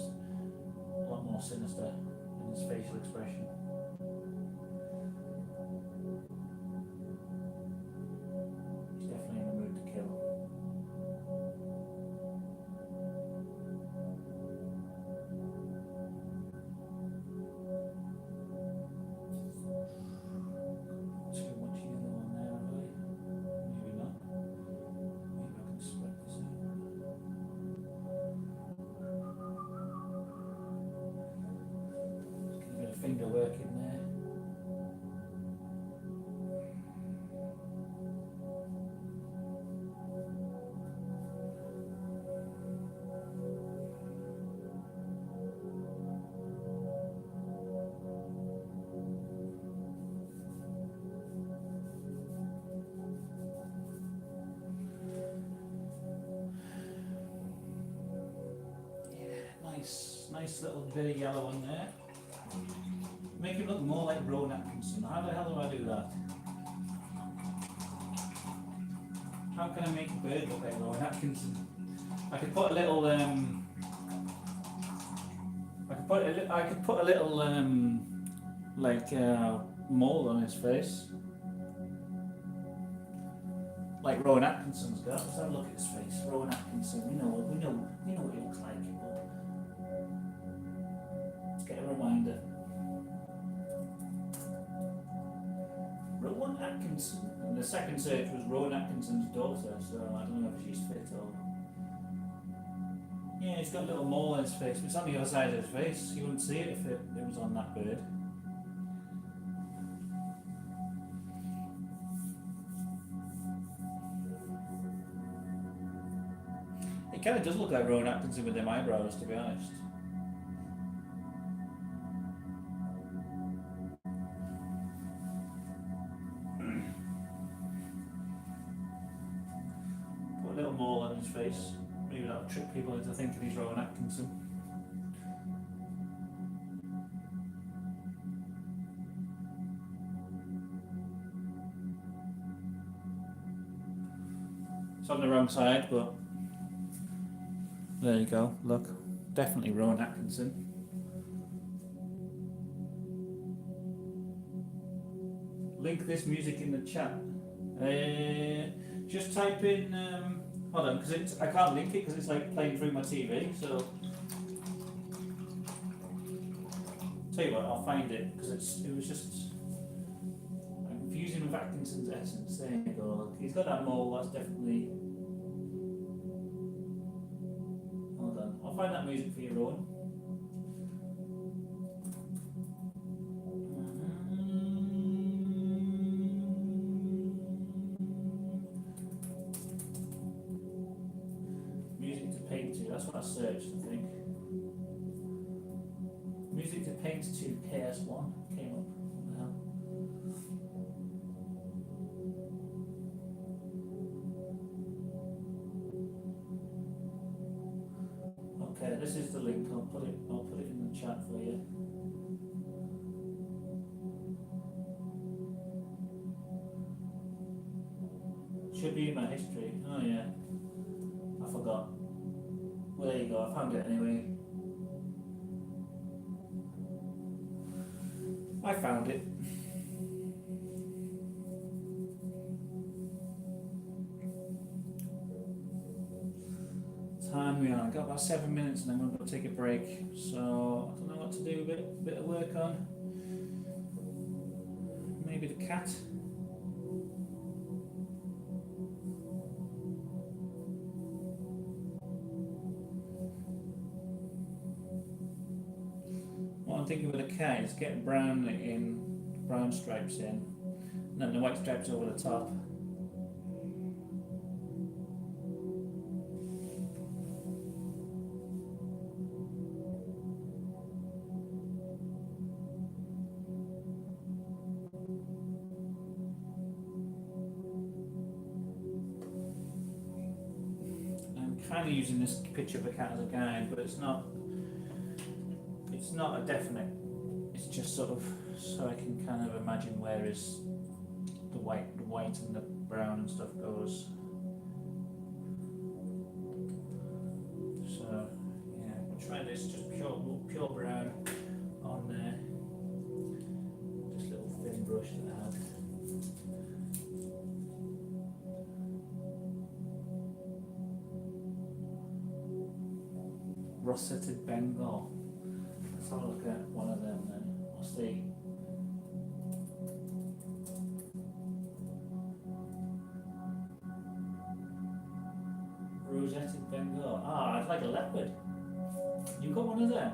finger work in there. Nice little bit of yellow on there. Make it look more like Rowan Atkinson. How the hell do I do that? How can I make a bird look like Rowan Atkinson? I could put a little I could put a little mole on his face. Like Rowan Atkinson's got. Let's have a look at his face. Rowan Atkinson, we know what he looks like. Let's get a reminder. Rowan Atkinson. And the second search was Rowan Atkinson's daughter, so I don't know if she's fit or. Yeah, he's got a little mole on his face, but it's on the other side of his face. You wouldn't see it if it was on that bird. It kind of does look like Rowan Atkinson with them eyebrows, to be honest. Put a little mole on his face. Maybe that'll trick people into thinking he's Rowan Atkinson. It's on the wrong side, but there you go, look. Definitely Rowan Atkinson. Link this music in the chat. Just type in, hold on, because I can't link it because it's like playing through my TV, so. Tell you what, I'll find it, because it was just, I'm confusing with Atkinson's essence. There you go, look. He's got that mole, that's definitely. I'll find that music for you, Rowan. Music to paint to, that's what I searched, I think. Music to paint to KS1 came up. What the hell? Okay, this is the link. I'll put it in the chat for you. Should be in my history. Oh yeah, I forgot. Well, there you go. I found it anyway. I found it. Time we are. I've got about 7 minutes and then we're going to take a break. So I don't know what to do. A bit of work on. Maybe the cat. What I'm thinking with the cat is get brown stripes in, and then the white stripes over the top. Kind of using this picture of a cat as a guide, but it's not a definite. It's just sort of so I can kind of imagine where the white and the brown and stuff goes. So yeah, we'll try this just pure brown on there. Just a little thin brush that I had. Rosetted Bengal. Let's have a look at one of them then. What's the rosetted Bengal? Ah, it's like a leopard. You got one of them?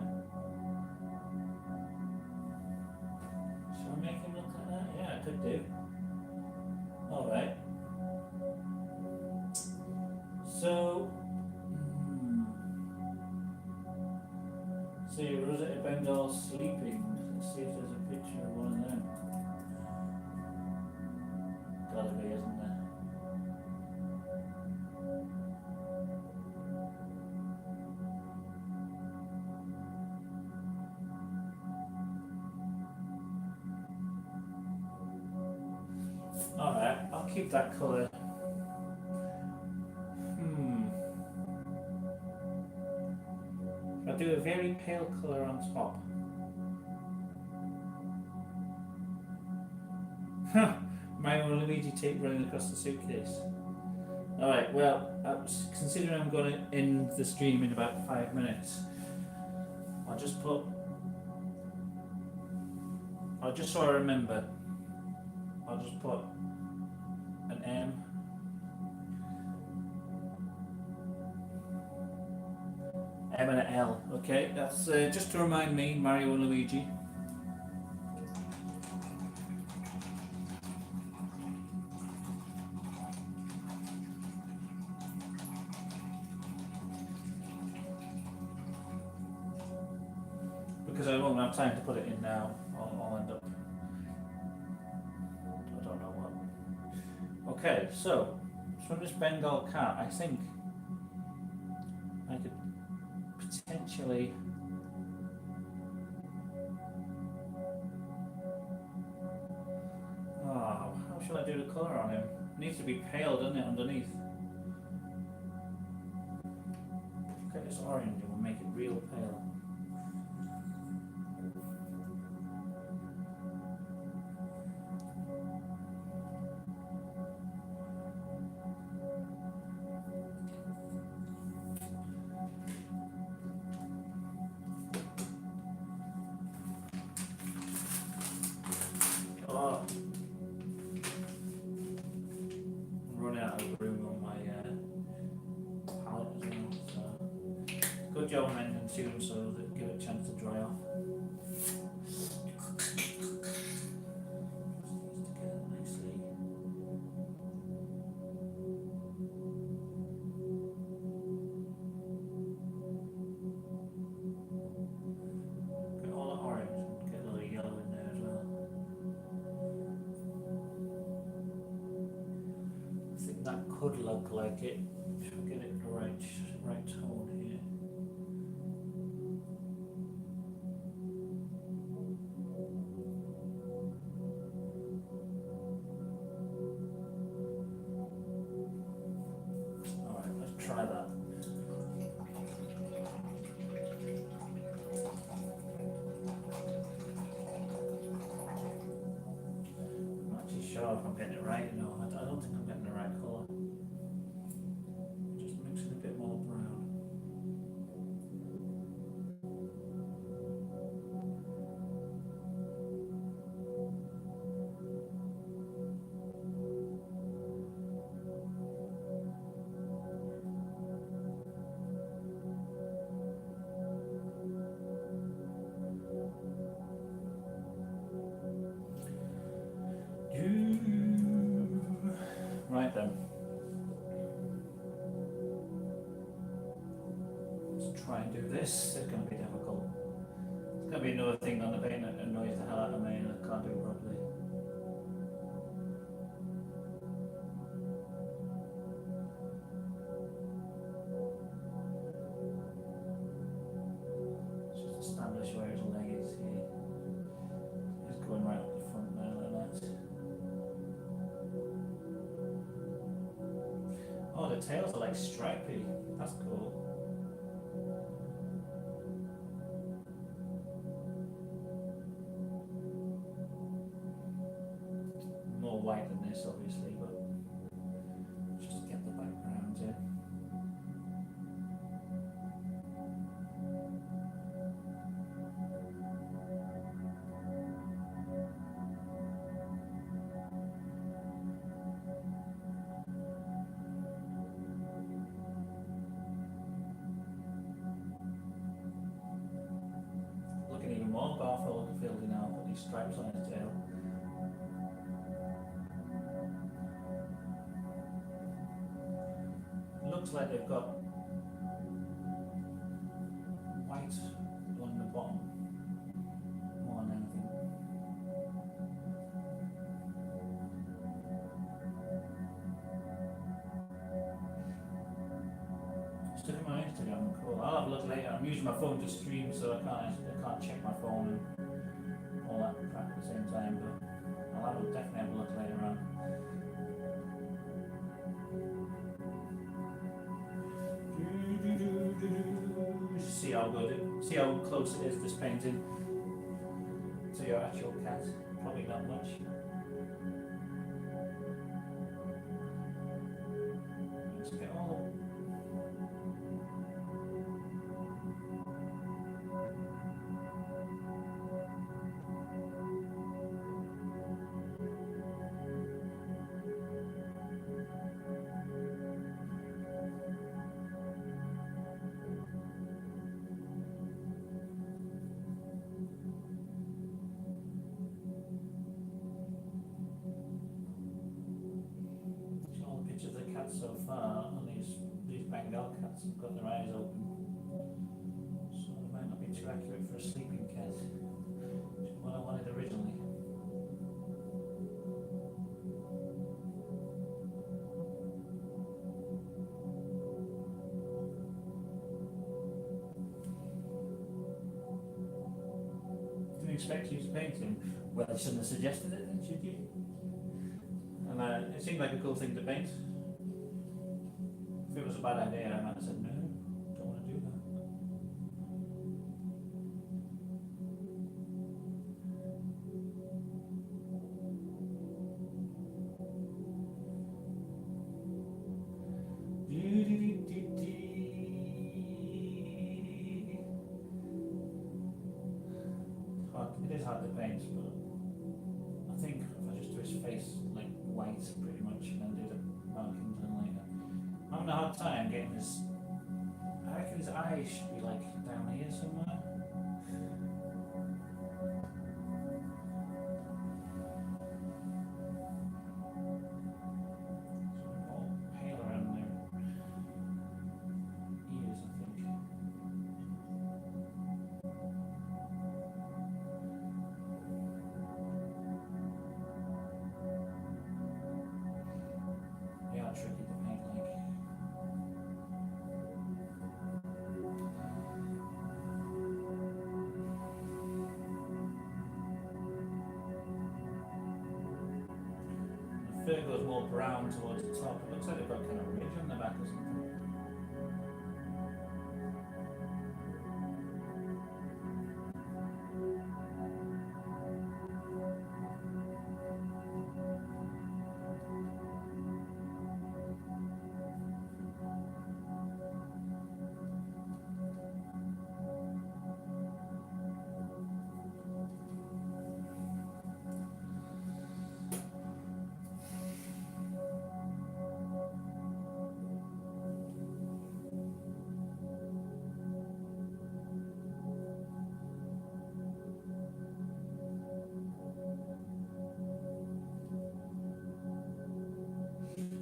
see Rosetta Bengal sleeping. Let's see if there's a picture of one of them. Gotta be, isn't there? Alright, I'll keep that colour. I'll do a very pale colour on top. Mario and Luigi tape running across the suitcase. Alright, well, considering I'm going to end the stream in about 5 minutes, just so I remember, I'll just put an M, M and an L, okay? That's just to remind me, Mario and Luigi. Because I won't have time to put it in now, I'll end up, I don't know what. Okay, so from this Bengal cat, I think I could potentially how shall I do the colour on him? It needs to be pale, doesn't it, underneath? Get this orange and we'll make it real pale. Job on engine soon so that give it a chance to dry off. Get all the orange and get a little yellow in there as well. I think that could look like it if we get it the right tone here. Try that. I'm not actually sure if I'm getting it right. No, I don't think I'm getting the right colour. Just mixing a bit more brown. Right then. Let's try and do this. It's going to be difficult. It's going to be another thing on the paint that annoys the hell out of me and I can't do it properly. Let's just establish where his leg is here. He's going right up the front there like that. Oh, the tails are like stripy. That's cool. More white than this, obviously, but just to get the background in. Looking even more Garfield now, put these stripes on his tail. Looks like they've got white along the I'm using my phone to stream, so I can't check my phone and all that crap at the same time. But I'll definitely have a look later on. See how good see how close it is, this painting, to your actual cat. Probably not much. Let's get all. Pictures of the cats so far, and these Bengal cats have got their eyes open, so they might not be too accurate for a sleeping cat, which is what I wanted originally. Didn't expect you to paint him. Well, you shouldn't have suggested it then, should you? And it seemed like a cool thing to paint. If it was a bad idea, I might have said no, don't want to do that. It is hard to paint, but I think if I just do his face like white pretty much and then do the markings and like that. I'm having a hard time getting his. I reckon his eyes should be like down here somewhere. All pale around their ears, I think. They are tricky to paint like. The fur goes more brown towards the top. It looks like they've got kind of a ridge on the back or something.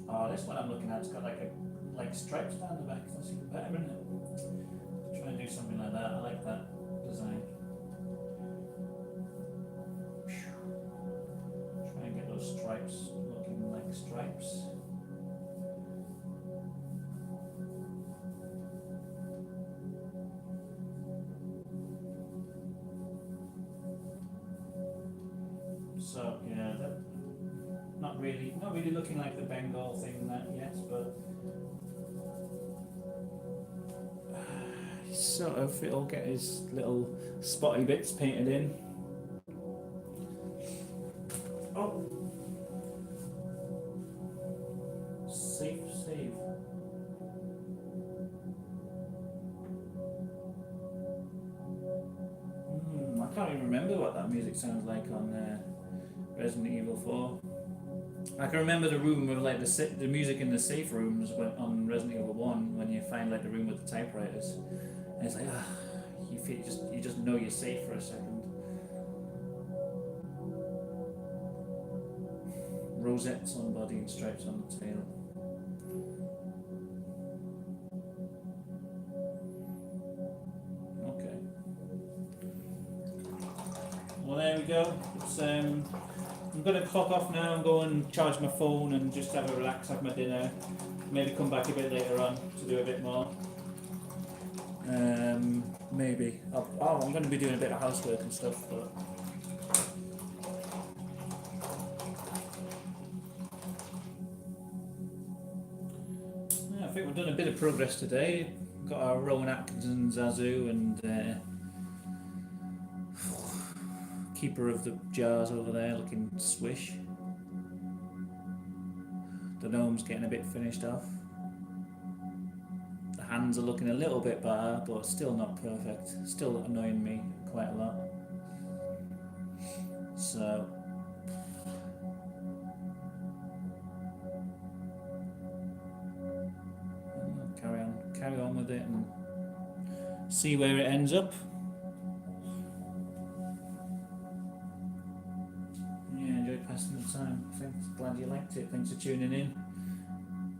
Oh, this one I'm looking at, it's got like stripes down the back. That's even better, isn't it? Try and do something like that. I like that design. Try and get those stripes looking like stripes. So yeah, that not really looking like the Bengal thing that yet, but sort of it'll get his little spotty bits painted in. Oh, save. I can't even remember what that music sounds like on Resident Evil 4. I can remember the room with like the music in the safe rooms on Resident Evil 1 when you find like the room with the typewriters, and it's like you just know you're safe for a second. Rosettes on the body and stripes on the tail. Okay. Well, there we go. It's I'm going to clock off now and go and charge my phone and just have a relax, have my dinner, maybe come back a bit later on to do a bit more. Maybe. I'm going to be doing a bit of housework and stuff, but yeah, I think we've done a bit of progress today. Got our Rowan Atkinson Zazu and keeper of the jars over there looking swish. The gnome's getting a bit finished off. The hands are looking a little bit better, but still not perfect. Still annoying me quite a lot. So carry on with it and see where it ends up. Yeah, enjoyed passing the time. Thanks, glad you liked it. Thanks for tuning in.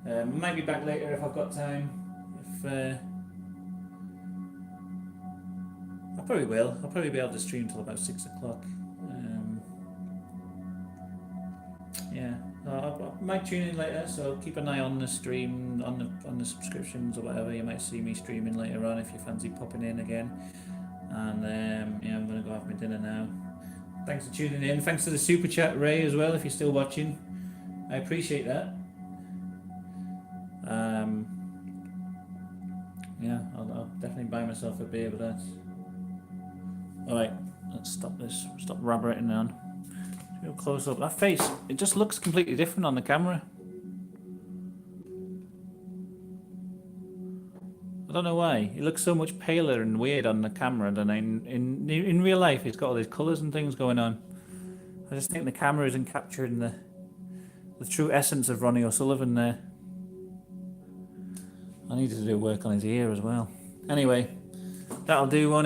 I might be back later if I've got time. I probably will. I'll probably be able to stream till about 6 o'clock. Yeah, I might tune in later, so keep an eye on the stream, on the subscriptions or whatever. You might see me streaming later on if you fancy popping in again. And yeah, I'm gonna go have my dinner now. Thanks for tuning in. Thanks to the super chat, Ray, as well. If you're still watching, I appreciate that. Yeah, I'll definitely buy myself a beer with that. All right, let's stop this. Stop rabbering on. Real close up. That face, it just looks completely different on the camera. I don't know why. He looks so much paler and weird on the camera than in real life. He's got all these colours and things going on. I just think the camera isn't capturing the true essence of Ronnie O'Sullivan there. I needed to do work on his ear as well. Anyway, that'll do one.